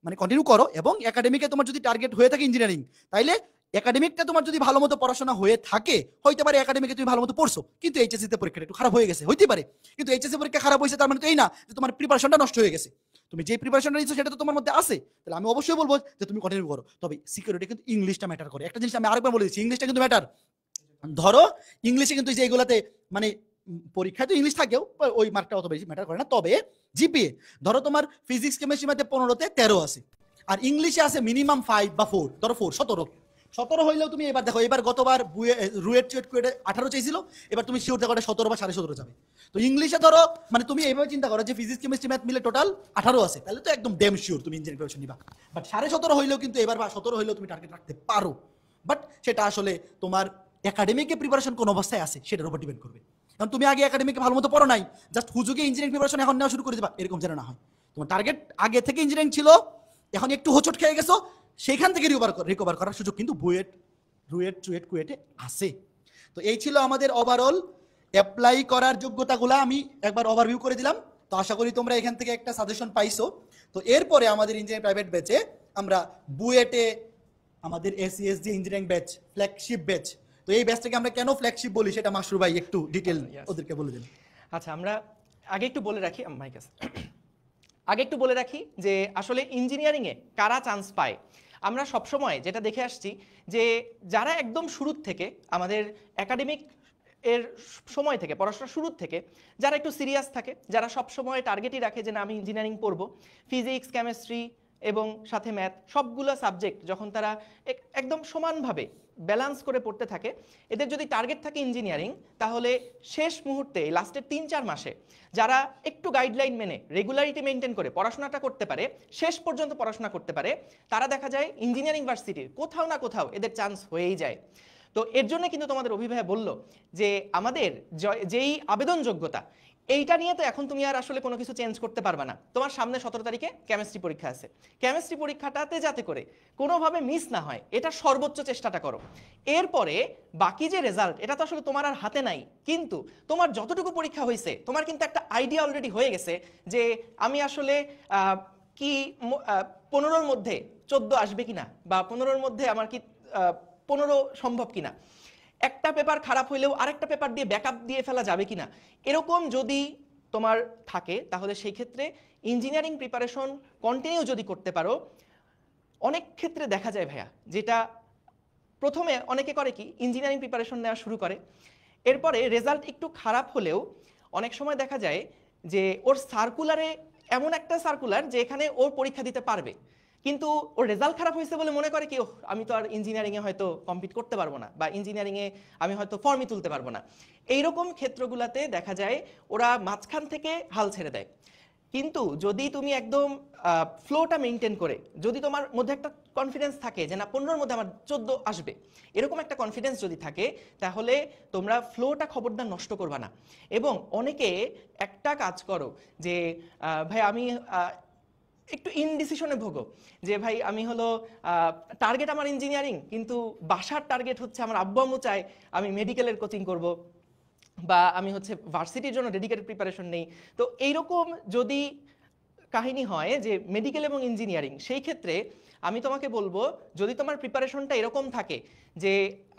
মানে কন্টিনিউ করো, এবং একাডেমিকে তোমার যদি টার্গেট হয়ে থাকে ইঞ্জিনিয়ারিং, তাইলে একাডেমিকটা তোমার যদি ভালো মতো পড়াশোনা হয়ে থাকে, হইতে পারে একাডেমিকে তুমি ভালো মতো পড়ছো, কিন্তু এইচএসসি তে পরীক্ষাটা একটু খারাপ হয়ে গেছে, হইতে পারে। কিন্তু এইচএসসি পরীক্ষা খারাপ হয়েছে তার মানে তো এই না যে তোমার প্রিপারেশনটা নষ্ট হয়ে গেছে। তুমি যে প্রিপারেশনটা নিচ্ছ সেটা তো তোমার মধ্যে আছে, তাহলে আমি অবশ্যই বলবো যে তুমি কন্টিনিউ করো। তবে সিকিউরিটি কিন্তু ইংলিশটা ম্যাটার করে। একটা জিনিস আমি আরেকবার বলে দিচ্ছি, ইংলিশটা কিন্তু ম্যাটার। ধরো ইংলিশে কিন্তু যে এগুলাতে মানে পরীক্ষায় তো ইংলিশ থাকেও, ওই মার্কটা অত বেশি ম্যাটার করে না। তবে জিপিএ ধরো তোমার ফিজিক্স কেমিস্ট্রি ম্যাথে 15তে 13 আছে, আর ইংলিশে আছে মিনিমাম 5 বা 4, ধরো 4, 17 হইলেও তুমি এবার দেখো, এবার গতবার রুয়েট চুয়েট কুয়েটে 18 চাইছিল, এবার তুমি শিওর দেখো 17 বা 17.5 যাবে। তো ইংলিশে ধরো মানে তুমি এইভাবে চিন্তা করো যে ফিজিক্স কেমিস্ট্রি ম্যাথ মিলে টোটাল 18 আছে, তাহলে তো একদম ড্যাম শিওর তুমি ইঞ্জিনিয়ারিং প্রিপারেশন নিবা। বাট 17.5 হইলেও কিন্তু এবার, বা 17 হইলেও তুমি টার্গেট রাখতে পারো, বাট সেটা আসলে তোমার একাডেমিকে প্রিপারেশন কোন অবস্থায় আছে সেটার উপর ডিপেন্ড করবে। কারণ তুমি আগে একাডেমিকে ভালো মতো পড়ো নাই, জাস্ট হুজুকে ইঞ্জিনিয়ারিং প্রিপারেশন এখন নেওয়া শুরু করে দিবা, এরকম যেন না হয়। তোমার টার্গেট আগে থেকে ইঞ্জিনিয়ারিং ছিল, এখন একটু হোঁচট খেয়ে গেছো, সেইখান থেকে রিকভার করার সুযোগ কিন্তু রুয়েট চুয়েট কুয়েটে আছে। তো এই ছিল আমাদের ওভারঅল অ্যাপ্লাই করার যোগ্যতাগুলো আমি একবার ওভারভিউ করে দিলাম। তো আশা করি তোমরা এখান থেকে একটা সাজেশন পাইছো। তো এরপরে আমাদের ইঞ্জিনিয়ারিং প্রাইভেট ব্যাচে আমরা বুয়েটে আমাদের এসিএস যে ইঞ্জিনিয়ারিং ব্যাচ, ফ্ল্যাগশিপ ব্যাচ, তো এই ব্যাচটাকে আমরা কেন ফ্ল্যাগশিপ বলি সেটা মাসরুর ভাই একটু ডিটেল ওদেরকে বলে দিন। আচ্ছা, আমরা আগে একটু বলে রাখি, আগে একটু বলে রাখি যে আসলে ইঞ্জিনিয়ারিংয়ে কারা চান্স পায়। আমরা সবসময় যেটা দেখে আসছি যে যারা একদম শুরুর থেকে আমাদের একাডেমিক এর সময় থেকে, পড়াশোনার শুরুর থেকে যারা একটু সিরিয়াস থাকে, যারা সবসময় টার্গেটই রাখে যে না আমি ইঞ্জিনিয়ারিং পড়বো, ফিজিক্স কেমিস্ট্রি এবং সাথে ম্যাথ সবগুলো সাবজেক্ট যখন তারা একদম সমানভাবে ব্যালেন্স করে পড়তে থাকে, এদের যদি টার্গেট থাকে ইঞ্জিনিয়ারিং, তাহলে শেষ মুহূর্তে লাস্টের 3-4 মাসে যারা একটু গাইডলাইন মেনে রেগুলারিটি মেনটেন করে পড়াশোনাটা করতে পারে, শেষ পর্যন্ত পড়াশোনা করতে পারে, তারা দেখা যায় ইঞ্জিনিয়ারিং ভার্সিটির কোথাও না কোথাও এদের চান্স হয়েই যায়। তো এর জন্য কিন্তু তোমাদের অভিভাবক বলল যে আমাদের যেই আবেদন যোগ্যতা, এইটা নিয়ে তো এখন তুমি আর আসলে কোনো কিছু চেঞ্জ করতে পারবে না। তোমার সামনে 17 তারিখে কেমিস্ট্রি পরীক্ষা আছে, কেমিস্ট্রি পরীক্ষাটাতে যাতে করে কোনোভাবে মিস না হয় এটা সর্বোচ্চ চেষ্টাটা করো। এরপরে বাকি যে রেজাল্ট, এটা তো আসলে তোমার আর হাতে নাই, কিন্তু তোমার যতটুকু পরীক্ষা হয়েছে তোমার কিন্তু একটা আইডিয়া অলরেডি হয়ে গেছে যে আমি আসলে কি 15-র মধ্যে 14 আসবে কিনা, বা 15-র মধ্যে আমার কি 15 সম্ভব কিনা, একটা পেপার খারাপ হইলেও আরেকটা পেপার দিয়ে ব্যাকআপ দিয়ে ফেলা যাবে কিনা, এরকম যদি তোমার থাকে তাহলে সেই ক্ষেত্রে ইঞ্জিনিয়ারিং প্রিপারেশন কন্টিনিউ যদি করতে পারো, অনেক ক্ষেত্রে দেখা যায় ভাইয়া, যেটা প্রথমে অনেকে করে কি ইঞ্জিনিয়ারিং প্রিপারেশন নেওয়া শুরু করে, এরপরে রেজাল্ট একটু খারাপ হলেও অনেক সময় দেখা যায় যে ওর সার্কুলারে এমন একটা সার্কুলার যে এখানে ওর পরীক্ষা দিতে পারবে, কিন্তু ওর রেজাল্ট খারাপ হয়েছে বলে মনে করে কি আমি তো আর ইঞ্জিনিয়ারিংয়ে হয়তো কমপ্লিট করতে পারবো না, বা ইঞ্জিনিয়ারিংয়ে আমি হয়তো ফর্মই তুলতে পারবো না। এইরকম ক্ষেত্রগুলোতে দেখা যায় ওরা মাঝখান থেকে হাল ছেড়ে দেয়। কিন্তু যদি তুমি একদম ফ্লোটা মেনটেন করে, যদি তোমার মধ্যে একটা কনফিডেন্স থাকে যে না 15-র মধ্যে আমার 14 আসবে, এরকম একটা কনফিডেন্স যদি থাকে, তাহলে তোমরা ফ্লোটা খবরদার নষ্ট করবা না। এবং অনেকে একটা কাজ করো যে ভাই আমি একটু ইনডিসিশনে ভোগো, যে ভাই আমি হলো টার্গেট আমার ইঞ্জিনিয়ারিং, কিন্তু বাসার টার্গেট হচ্ছে আমার আব্বু আম্মু চায় আমি মেডিকেলের কোচিং করব, বা আমি হচ্ছে ভার্সিটির জন্য ডেডিকেটেড প্রিপারেশন নেই। তো এইরকম যদি কাহিনী হয় যে মেডিকেল এবং ইঞ্জিনিয়ারিং, সেই ক্ষেত্রে আমি তোমাকে বলবো যদি তোমার প্রিপারেশনটা এরকম থাকে যে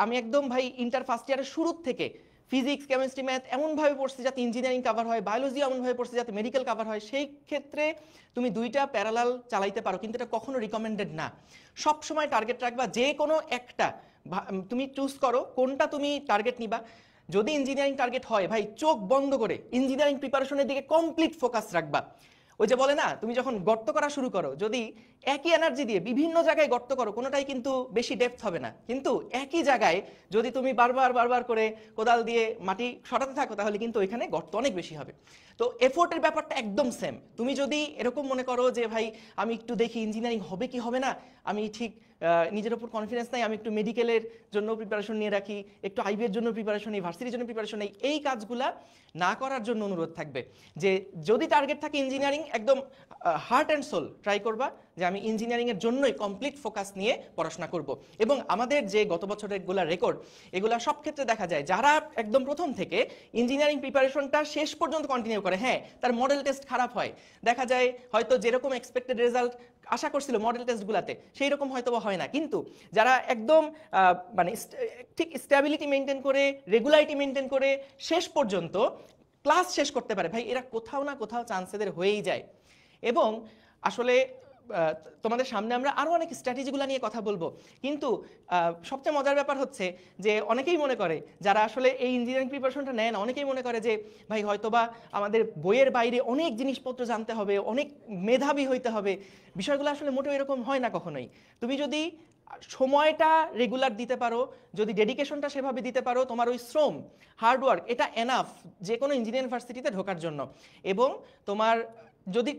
আমি একদম ভাই ইন্টার ফার্স্ট ইয়ারের শুরুর থেকে ফিজিক্স কেমিস্ট্রি ম্যাথ এমনভাবে পড়ছি যাতে ইঞ্জিনিয়ারিং কাভার হয়, বায়োলজি এমনভাবে পড়ছি যাতে মেডিকেল কাভার হয়, সেই ক্ষেত্রে তুমি দুইটা প্যারালাল চালাইতে পারো, কিন্তু এটা কখনো রিকমেন্ডেড না। সব সময় টার্গেট রাখবা, যে কোনো একটা তুমি চুজ করো কোনটা তুমি টার্গেট নিবা। যদি ইঞ্জিনিয়ারিং টার্গেট হয় ভাই চোখ বন্ধ করে ইঞ্জিনিয়ারিং প্রিপারেশনের দিকে কমপ্লিট ফোকাস রাখবা। ওই যে বলে না, তুমি যখন গর্ত করা শুরু করো, যদি একই এনার্জি দিয়ে বিভিন্ন জায়গায় গর্ত করো, কোনোটাই কিন্তু বেশি ডেপথ হবে না, কিন্তু একই জায়গায় যদি তুমি বারবার করে কোদাল দিয়ে মাটি সরাতে থাকো, তাহলে কিন্তু ওইখানে গর্ত অনেক বেশি হবে। তো এফোর্টের ব্যাপারটা একদম সেম। তুমি যদি এরকম মনে করো যে ভাই আমি একটু দেখি ইঞ্জিনিয়ারিং হবে কি হবে না, আমি ঠিক নিজের উপর কনফিডেন্স নাই, আমি একটু মেডিকেলের জন্য প্রিপারেশন নিয়ে রাখি, একটু আইবিএর জন্য প্রিপারেশন নেই, ভার্সিটির জন্য প্রিপারেশন নেই, এই কাজগুলা না করার জন্য অনুরোধ থাকবে যে যদি টার্গেট থাকে ইঞ্জিনিয়ারিং, একদম হার্ট অ্যান্ড সোল ট্রাই করবা যে আমি ইঞ্জিনিয়ারিংয়ের জন্যই কমপ্লিট ফোকাস নিয়ে পড়াশোনা করব। এবং আমাদের যে গত বছরের এগুলা রেকর্ড, এগুলা সব ক্ষেত্রে দেখা যায় যারা একদম প্রথম থেকে ইঞ্জিনিয়ারিং প্রিপারেশনটা শেষ পর্যন্ত কন্টিনিউ করে, হ্যাঁ তার মডেল টেস্ট খারাপ হয়, দেখা যায় হয়তো যেরকম এক্সপেক্টেড রেজাল্ট আশা করছিল মডেল টেস্টগুলোতে সেই রকম হয়তো হয় না, কিন্তু যারা একদম মানে ঠিক স্ট্যাবিলিটি মেনটেন করে, রেগুলারিটি মেনটেন করে শেষ পর্যন্ত ক্লাস শেষ করতে পারে, ভাই এরা কোথাও না কোথাও চান্স এদের হয়েই যায়। এবং আসলে তোমাদের সামনে আমরা আরো অনেক স্ট্র্যাটেজিগুলো নিয়ে কথা বলবো, কিন্তু সবচেয়ে মজার ব্যাপার হচ্ছে যে অনেকেই মনে করে, যারা আসলে এই ইঞ্জিনিয়ারিং প্রিপারেশনটা নেয় না, অনেকেই মনে করে যে ভাই হয়তোবা আমাদের বইয়ের বাইরে অনেক জিনিসপত্র জানতে হবে, অনেক মেধাবী হইতে হবে। বিষয়গুলো আসলে মোটেও এরকম হয় না কখনোই। তুমি যদি সময়টা রেগুলার দিতে পারো, যদি ডেডিকেশনটা সেভাবে দিতে পারো, তোমার ওই শ্রম, হার্ডওয়ার্ক, এটা এনাফ যে কোনো ইঞ্জিনিয়ারিং ইউনিভার্সিটিতে ঢোকার জন্য। এবং তোমার যদি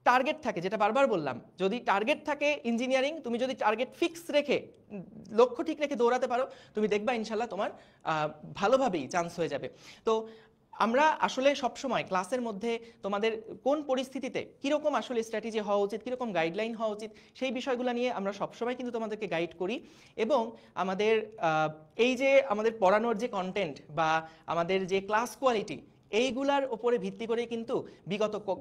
টার্গেট থাকে, যেটা বারবার বললাম, যদি টার্গেট থাকে ইঞ্জিনিয়ারিং, তুমি যদি টার্গেট ফিক্স রেখে, লক্ষ্য ঠিক রেখে দৌড়াতে পারো, তুমি দেখবা ইনশাল্লাহ তোমার ভালোভাবেই চান্স হয়ে যাবে। তো আমরা আসলে সবসময় ক্লাসের মধ্যে তোমাদের কোন পরিস্থিতিতে কীরকম আসলে স্ট্র্যাটেজি হওয়া উচিত, কীরকম গাইডলাইন হওয়া উচিত, সেই বিষয়গুলো নিয়ে আমরা সবসময় কিন্তু তোমাদেরকে গাইড করি। এবং আমাদের এই যে আমাদের পড়ানোর যে কন্টেন্ট বা আমাদের যে ক্লাস কোয়ালিটি, এইগুলার ওপরে ভিত্তি করে কিন্তু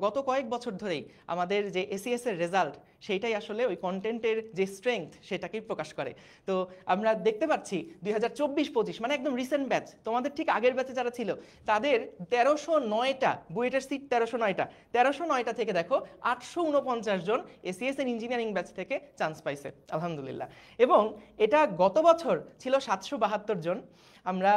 গত কয়েক বছর ধরেই আমাদের যে এসিএস এর রেজাল্ট, সেইটাই আসলে ওই কন্টেন্টের যে স্ট্রেংথ সেটাকেই প্রকাশ করে। তো আমরা দেখতে পাচ্ছি 2024-25 মানে একদম রিসেন্ট ব্যাচ, তোমাদের ঠিক আগের ব্যাচে যারা ছিল তাদের 1309টা বুয়েটের সিট, 1309টা থেকে দেখো 849 জন এসিএস এর ইঞ্জিনিয়ারিং ব্যাচ থেকে চান্স পাইছে আলহামদুলিল্লাহ। এবং এটা গত বছর ছিল 772 জন। আমরা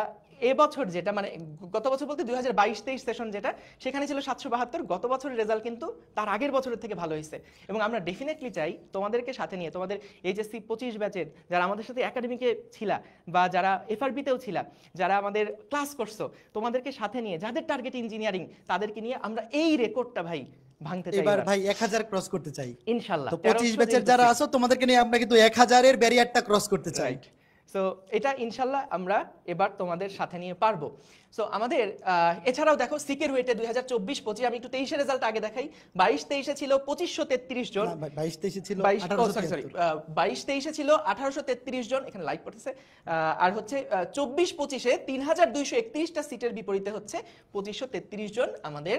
এবছর যেটা মানে গত বছর বলতে 2022-23 সেশন যেটা, সেখানে ছিল 772। গত বছরের রেজাল্ট কিন্তু তার আগের বছরের থেকে ভালো হয়েছে। এবং আমরা ডেফিনেটলি চাই তোমাদেরকে সাথে নিয়ে, তোমাদের এইচএসসি 25 ব্যাচের যারা আমাদের সাথে একাডেমিকে ছিলা বা যারা এফআরবিতেও ছিলা, যারা আমাদের ক্লাস করছো, তোমাদেরকে সাথে নিয়ে, যাদের টার্গেট ইঞ্জিনিয়ারিং, তাদেরকে নিয়ে আমরা এই রেকর্ডটা ভাই ভাঙতে চাই। এবার ভাই 1000 ক্রস করতে চাই ইনশাআল্লাহ। তো 25 ব্যাচের যারা আছো তোমাদেরকে নিয়ে আমরা কিন্তু 1000 এর ব্যারিয়ারটা ক্রস করতে চাই। সো এটা ইনশাল্লাহ আমরা এবার তোমাদের সাথে নিয়ে পারবো। সো আমাদের এছাড়াও দেখো সিকের ওয়েটে 2024-25, আমি একটু 23 রেজাল্ট আগে দেখাই। 22-23 ছিল 2533 জন, 22-23 ছিল 22-23 ছিল 1833 জন, এখানে লাইক করতেছে। আর হচ্ছে 24-25-এ 3231টা সিটের বিপরীতে হচ্ছে 2533 জন আমাদের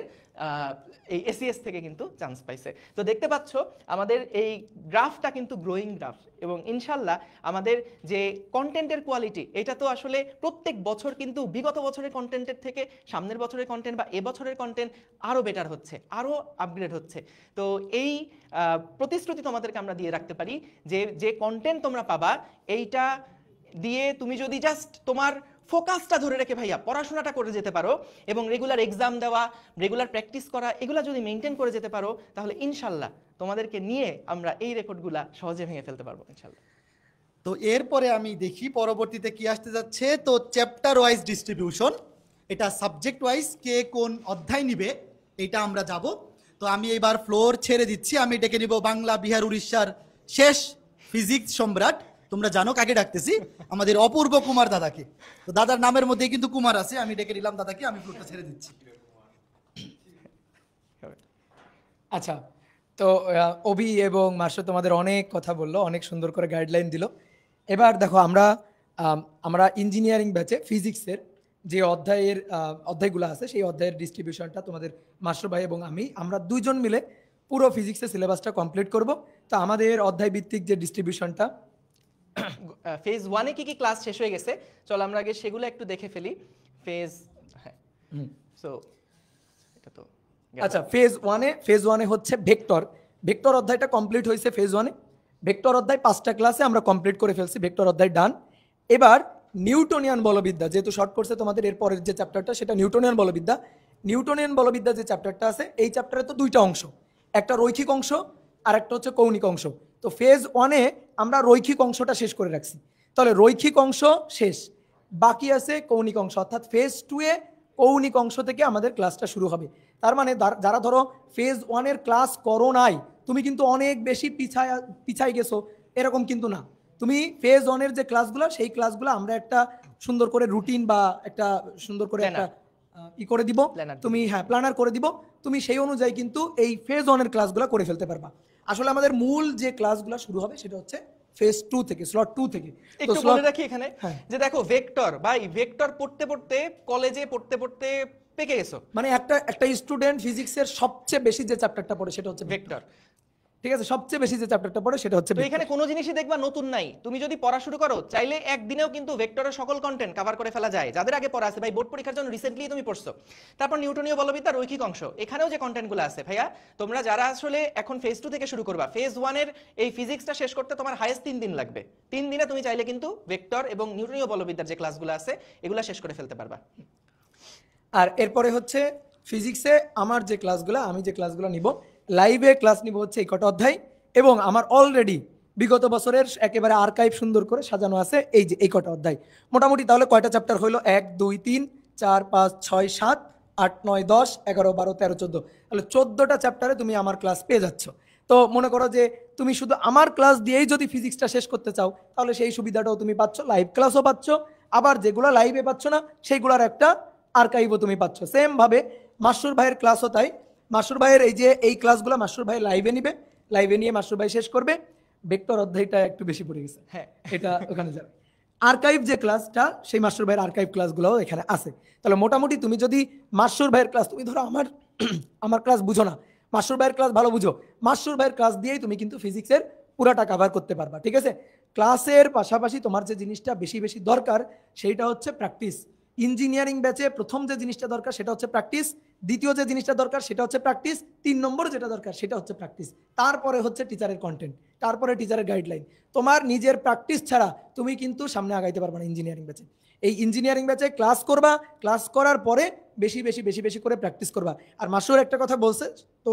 এই এসিএস থেকে কিন্তু চান্স পাইছে। তো দেখতে পাচ্ছ আমাদের এই গ্রাফটা কিন্তু গ্রোয়িং গ্রাফ, এবং ইনশাল্লাহ আমাদের যে কন্টেন্টের কোয়ালিটি, এটা তো আসলে প্রত্যেক বছর কিন্তু বিগত বছরের কন্টেন্টের থেকে সামনের বছরের কন্টেন্ট বা এবছরের কন্টেন্ট আরও বেটার হচ্ছে, আরও আপগ্রেড হচ্ছে। তো এই প্রতিশ্রুতি তোমাদেরকে আমরা দিয়ে রাখতে পারি যে যে কন্টেন্ট তোমরা পাবা, এইটা দিয়ে তুমি যদি জাস্ট তোমার ফোকাসটা ধরে রেখে ভাইয়া পড়াশোনাটা করে যেতে পারো এবং রেগুলার এক্সাম দেওয়া, রেগুলার প্র্যাকটিস করা, এগুলা যদি মেনটেন করে যেতে পারো, তাহলে ইনশাল্লাহ তোমাদেরকে নিয়ে আমরা এই রেকর্ডগুলা সহজে ভেঙে ফেলতে পারবো ইনশাল্লাহ। তো এরপরে আমি দেখি পরবর্তীতে কি আসতে যাচ্ছে। তো চ্যাপ্টার ওয়াইজ ডিস্ট্রিবিউশন, এটা সাবজেক্ট ওয়াইজ কে কোন অধ্যায় নিবে এটা আমরা যাব। তো আমি এবার ফ্লোর ছেড়ে দিচ্ছি, আমি ডেকে নিব বাংলা, বিহার, উড়িষ্যার শেষ ফিজিক্স সম্রাট, তোমরা জানো কাকে ডাকতেছি, আমাদের অপূর্ব কুমার দাদাকে। তো দাদার নামের মধ্যে কিন্তু কুমার আছে, আমি ডেকে নিলাম দাদাকে, আমি ফ্লোরটা ছেড়ে দিচ্ছি। আচ্ছা, তো অভি এবং মাস্টার তোমাদের অনেক কথা বললো, অনেক সুন্দর করে গাইডলাইন দিল। এবার দেখো আমরা ইঞ্জিনিয়ারিং ব্যাচে ফিজিক্সের যে অধ্যায়গুলো আছে, সেই অধ্যায়ের ডিস্ট্রিবিউশনটা তোমাদের মাস্টার ভাই এবং আমরা দুইজন মিলে পুরো ফিজিক্সের সিলেবাসটা কমপ্লিট করব। তো আমাদের অধ্যায় ভিত্তিক যে ডিস্ট্রিবিউশনটা, ফেজ 1-এ কি কি ক্লাস শেষ হয়ে গেছে, চলো আমরা আগে সেগুলো একটু দেখে ফেলি। আচ্ছা, ফেজ ওয়ানে হচ্ছে ভেক্টর অধ্যায়টা কমপ্লিট হয়েছে। ফেজ 1-এ ভেক্টর অধ্যায় 5টা ক্লাসে আমরা কমপ্লিট করে ফেলছি, ভেক্টর অধ্যায় ডান। এবার নিউটনিয়ান বলবিদ্যা, যেহেতু শর্ট কোর্সে তোমাদের এরপরের যে চ্যাপ্টারটা সেটা নিউটনিয়ান বলবিদ্যা যে চ্যাপ্টারটা আছে, এই চ্যাপ্টারে তো দুইটা অংশ, একটা রৈখিক অংশ আর একটা হচ্ছে কৌণিক অংশ। তো ফেজ 1-এ আমরা রৈখিক অংশটা শেষ করে রাখছি, তাহলে রৈখিক অংশ শেষ, বাকি আছে কৌণিক অংশ, অর্থাৎ ফেজ 2-এ কৌণিক অংশ থেকে আমাদের ক্লাসটা শুরু হবে। তার মানে যারা ধরো ফেজ 1-এর ক্লাস করো নাই, তুমি কিন্তু অনেক বেশি পিছায় গেছো এরকম কিন্তু না। তুমি ফেজ 1-এর যে ক্লাসগুলো, সেই ক্লাসগুলো আমরা একটা সুন্দর করে রুটিন বা একটা সুন্দর করে একটা করে দিব, তুমি প্ল্যানার করে দিব, তুমি সেই অনুযায়ী কিন্তু এই ফেজ 1-এর ক্লাসগুলো করে ফেলতে পারবা। আসলে আমাদের মূল যে ক্লাসগুলো শুরু হবে সেটা হচ্ছে ফেজ 2 থেকে, স্লট 2 থেকে। একটু বলে রাখি এখানে যে দেখো ভেক্টর পড়তে পড়তে কলেজে পড়তে পেকে গেছো, মানে একটা স্টুডেন্ট ফিজিক্সের সবচেয়ে বেশি যে চ্যাপ্টারটা পড়ে সেটা হচ্ছে ভেক্টর। ঠিক আছে, সবচেয়ে বেশি যে চ্যাপ্টারটা পড়ে সেটা হচ্ছে তো এখানে কোনো জিনিসই দেখবা নতুন নাই, তুমি যদি পড়া শুরু করো চাইলে একদিনেও কিন্তু ভেক্টরের সকল কন্টেন্ট কভার করে ফেলা যায়, যাদের আগে পড়া আছে ভাই, বোর্ড পরীক্ষার জন্য রিসেন্টলি তুমি পড়ছো। তারপর নিউটনীয় বলবিদ্যার রৈখিক অংশ, এখানেও যে কন্টেন্টগুলো আছে ভাইয়া, তোমরা যারা আসলে এখন ফেজ 2 থেকে শুরু করবা, ফেজ 1 এর এই ফিজিক্সটা শেষ করতে তোমার হাইয়েস্ট 3 দিন লাগবে। 3 দিনে তুমি চাইলে কিন্তু ভেক্টর এবং নিউটনীয় বলবিদ্যার যে ক্লাসগুলো আছে এগুলো শেষ করে ফেলতে পারবা। আর এরপরে হচ্ছে ফিজিক্সে আমার যে ক্লাসগুলো, আমি যে ক্লাসগুলো নিব, লাইভে ক্লাস নিব হচ্ছে এই কটা অধ্যায়, এবং আমার অলরেডি বিগত বছরের একেবারে আর্কাইভ সুন্দর করে সাজানো আছে এই যে এই কটা অধ্যায়। মোটামুটি তাহলে কয়টা চ্যাপ্টার হইলো? 1 2 3 4 5 6 7 8 9 10 11 12 13 14, তাহলে 14টা চ্যাপ্টারে তুমি আমার ক্লাস পেয়ে যাচ্ছ। তো মনে করো যে তুমি শুধু আমার ক্লাস দিয়েই যদি ফিজিক্সটা শেষ করতে চাও, তাহলে সেই সুবিধাটাও তুমি পাচ্ছ, লাইভ ক্লাসও পাচ্ছ, আবার যেগুলো লাইভে পাচ্ছ না সেইগুলোর একটা আর্কাইভও তুমি পাচ্ছ। সেম ভাবে মাসুর ভাইয়ের ক্লাসও তাই, মাসুর ভাইয়ের এই যে এই ক্লাসগুলো মাসুর ভাই লাইভে নিবে, লাইভে নিয়ে মাসুর ভাই শেষ করবে। ভেক্টর অধ্যায়টা একটু বেশি পড়ে গেছে, হ্যাঁ এটা ওখানে যাবে। আর্কাইভ যে ক্লাসটা, সেই মাসুর ভাইয়ের আর্কাইভ ক্লাসগুলোও এখানে আছে। তাহলে মোটামুটি তুমি যদি মাসুর ভাইয়ের ক্লাস, তুমি ধরো আমার ক্লাস বুঝো না, মাসুর ভাইয়ের ক্লাস ভালো বুঝো, মাসুর ভাইয়ের ক্লাস দিয়েই তুমি কিন্তু ফিজিক্সের পুরাটা কভার করতে পারবা। ঠিক আছে, ক্লাসের পাশাপাশি তোমার যে জিনিসটা বেশি বেশি দরকার সেইটা হচ্ছে প্র্যাকটিস। ইঞ্জিনিয়ারিং ব্যাচে প্রথম যে জিনিসটা দরকার সেটা হচ্ছে প্র্যাকটিস, দ্বিতীয় যে জিনিসটা দরকার সেটা হচ্ছে প্র্যাকটিস, 3 নম্বর যেটা দরকার সেটা হচ্ছে প্র্যাকটিস, তারপরে হচ্ছে টিচারের কন্টেন্ট, তারপরে টিচারের গাইডলাইন। তোমার নিজের প্র্যাকটিস ছাড়া তুমি কিন্তু সামনে আগাইতে পারবে না ইঞ্জিনিয়ারিং ব্যাচে। এই ইঞ্জিনিয়ারিং ব্যাচে ক্লাস করবা, ক্লাস করার পরে বেশি বেশি বেশি বেশি করে প্র্যাকটিস করবা। আর মাসুর একটা কথা বলছে, তো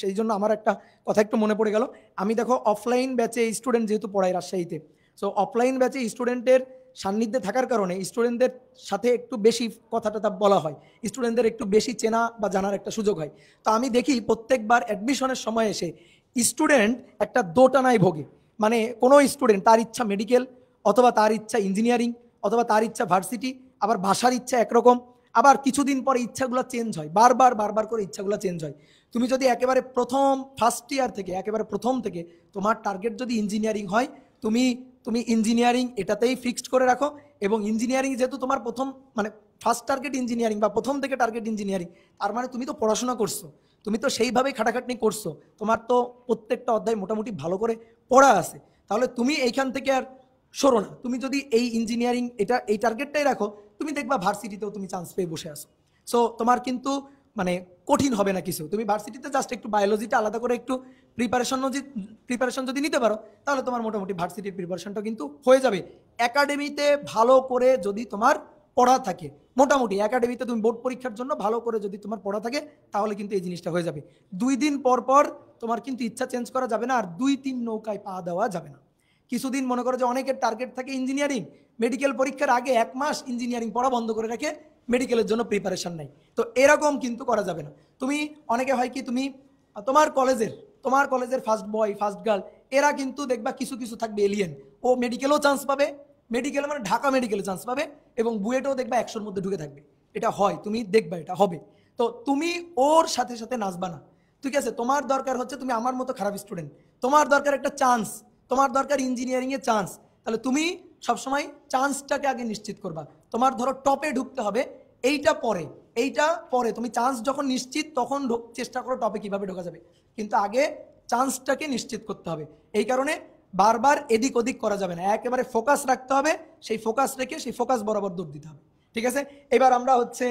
সেই জন্য আমার একটা কথা একটু মনে পড়ে গেল। আমি দেখো অফলাইন ব্যাচে স্টুডেন্ট যেহেতু পড়াই রাজশাহীতে, সো অফলাইন ব্যাচে স্টুডেন্টের সান্নিধ্যে থাকার কারণে স্টুডেন্টদের সাথে একটু বেশি কথা টথা বলা হয়, স্টুডেন্টদের একটু বেশি চেনা বা জানার একটা সুযোগ হয়। তো আমি দেখি প্রত্যেকবার অ্যাডমিশনের সময় এসে স্টুডেন্ট একটা দোটানায় ভোগে, মানে কোনো স্টুডেন্ট তার ইচ্ছা মেডিকেল, অথবা তার ইচ্ছা ইঞ্জিনিয়ারিং, অথবা তার ইচ্ছা ভার্সিটি, আবার ভাষার ইচ্ছা একরকম, আবার কিছুদিন পরে ইচ্ছাগুলো চেঞ্জ হয়, বারবার বারবার করে ইচ্ছাগুলো চেঞ্জ হয়। তুমি যদি একেবারে ফার্স্ট ইয়ার থেকে একেবারে প্রথম থেকে তোমার টার্গেট যদি ইঞ্জিনিয়ারিং হয়, তুমি ইঞ্জিনিয়ারিং এটাতেই ফিক্সড করে রাখো। এবং ইঞ্জিনিয়ারিং যেহেতু তোমার প্রথম মানে ফার্স্ট টার্গেট ইঞ্জিনিয়ারিং বা প্রথম থেকে টার্গেট ইঞ্জিনিয়ারিং, তার মানে তুমি তো পড়াশোনা করছো, তুমি তো সেইভাবেই খাটাখাটনি করছো, তোমার তো প্রত্যেকটা অধ্যায় মোটামুটি ভালো করে পড়া আছে, তাহলে তুমি এইখান থেকে আর সরো না। তুমি যদি এই ইঞ্জিনিয়ারিং এই টার্গেটটাই রাখো, তুমি দেখবা ভার্সিটিতেও তুমি চান্স পেয়ে বসে আসো। সো তোমার কিন্তু মানে কঠিন হবে না কিছু। তুমি ভার্সিটিতে জাস্ট একটু বায়োলজিটা আলাদা করে একটু প্রিপারেশন যদি নিতে পারো, তাহলে তোমার মোটামুটি ভার্সিটির প্রিপারেশনটা কিন্তু হয়ে যাবে। একাডেমিতে ভালো করে যদি তোমার পড়া থাকে, মোটামুটি একাডেমিতে তুমি বোর্ড পরীক্ষার জন্য ভালো করে যদি তোমার পড়া থাকে, তাহলে কিন্তু এই জিনিসটা হয়ে যাবে। 2 দিন পর পর তোমার কিন্তু ইচ্ছা চেঞ্জ করা যাবে না, আর 2-3 নৌকায় পা দেওয়া যাবে না। কিছুদিন মনে করো যে অনেকের টার্গেট থাকে ইঞ্জিনিয়ারিং, মেডিকেল পরীক্ষার আগে 1 মাস ইঞ্জিনিয়ারিং পড়া বন্ধ করে রেখে মেডিকেলের জন্য প্রিপারেশন নাই, তো এরকম কিন্তু করা যাবে না। তুমি অনেকে হয় কি, তুমি তোমার কলেজের ফার্স্ট বয় ফার্স্ট গার্ল, এরা কিন্তু দেখবা কিছু কিছু থাকবে এলিয়েন, ও মেডিকেলও চান্স পাবে, মেডিকেল মানে ঢাকা মেডিকেলে চান্স পাবে, এবং বুয়েটেও দেখবা 100-র মধ্যে ঢুকে থাকবে। এটা হয়, তুমি দেখবা এটা হবে। তো তুমি ওর সাথে সাথে নাচবা না, ঠিক আছে? তোমার দরকার হচ্ছে তুমি আমার মতো খারাপ স্টুডেন্ট, তোমার দরকার একটা চান্স, তোমার দরকার ইঞ্জিনিয়ারিংয়ে চান্স। তাহলে তুমি সবসময় চান্সটাকে আগে নিশ্চিত করবা। তোমার ধরো টপে ঢুকতে হবে, এইটা পরে তুমি চান্স যখন নিশ্চিত তখন চেষ্টা করো টপে কিভাবে ঢোকা যাবে, কিন্তু আগে চান্সটাকে নিশ্চিত করতে হবে। এই কারণে বারবার এদিক ওদিক করা যাবে না, একেবারে ফোকাস রাখতে হবে, সেই ফোকাস রেখে সেই ফোকাস বরাবর দৌড় দিতে হবে। ঠিক আছে, এবার আমরা হচ্ছে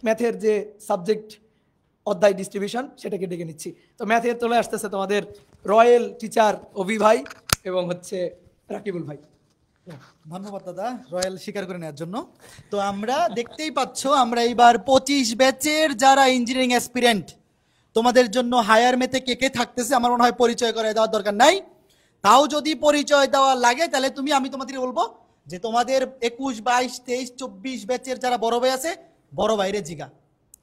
ম্যাথের যে সাবজেক্ট অধ্যায় ডিস্ট্রিবিউশন সেটাকে ডেকে নিচ্ছি। তো ম্যাথের চলে আসতেছে তোমাদের রয়্যাল টিচার অভি ভাই এবং হচ্ছে রাকিবুল ভাই। ধন্যবাদ দাদা রয়্যাল স্বীকার করে নেওয়ার জন্য। তো আমরা দেখতেই পাচ্ছ, আমরা এইবার 25 ব্যাচের যারা ইঞ্জিনিয়ারিং অ্যাসপিরেন্ট, তোমাদের জন্য হায়ার মেথে কে কে থাকতেছে আমার মনে হয় পরিচয় করে দেওয়ার দরকার নাই। তাও যদি পরিচয় দেওয়া লাগে, তাহলে আমি তোমাদের বলবো যে তোমাদের 21, 22, 23, 24 ব্যাচের যারা বড় ভাই আছে, বড় ভাইরে জিগা।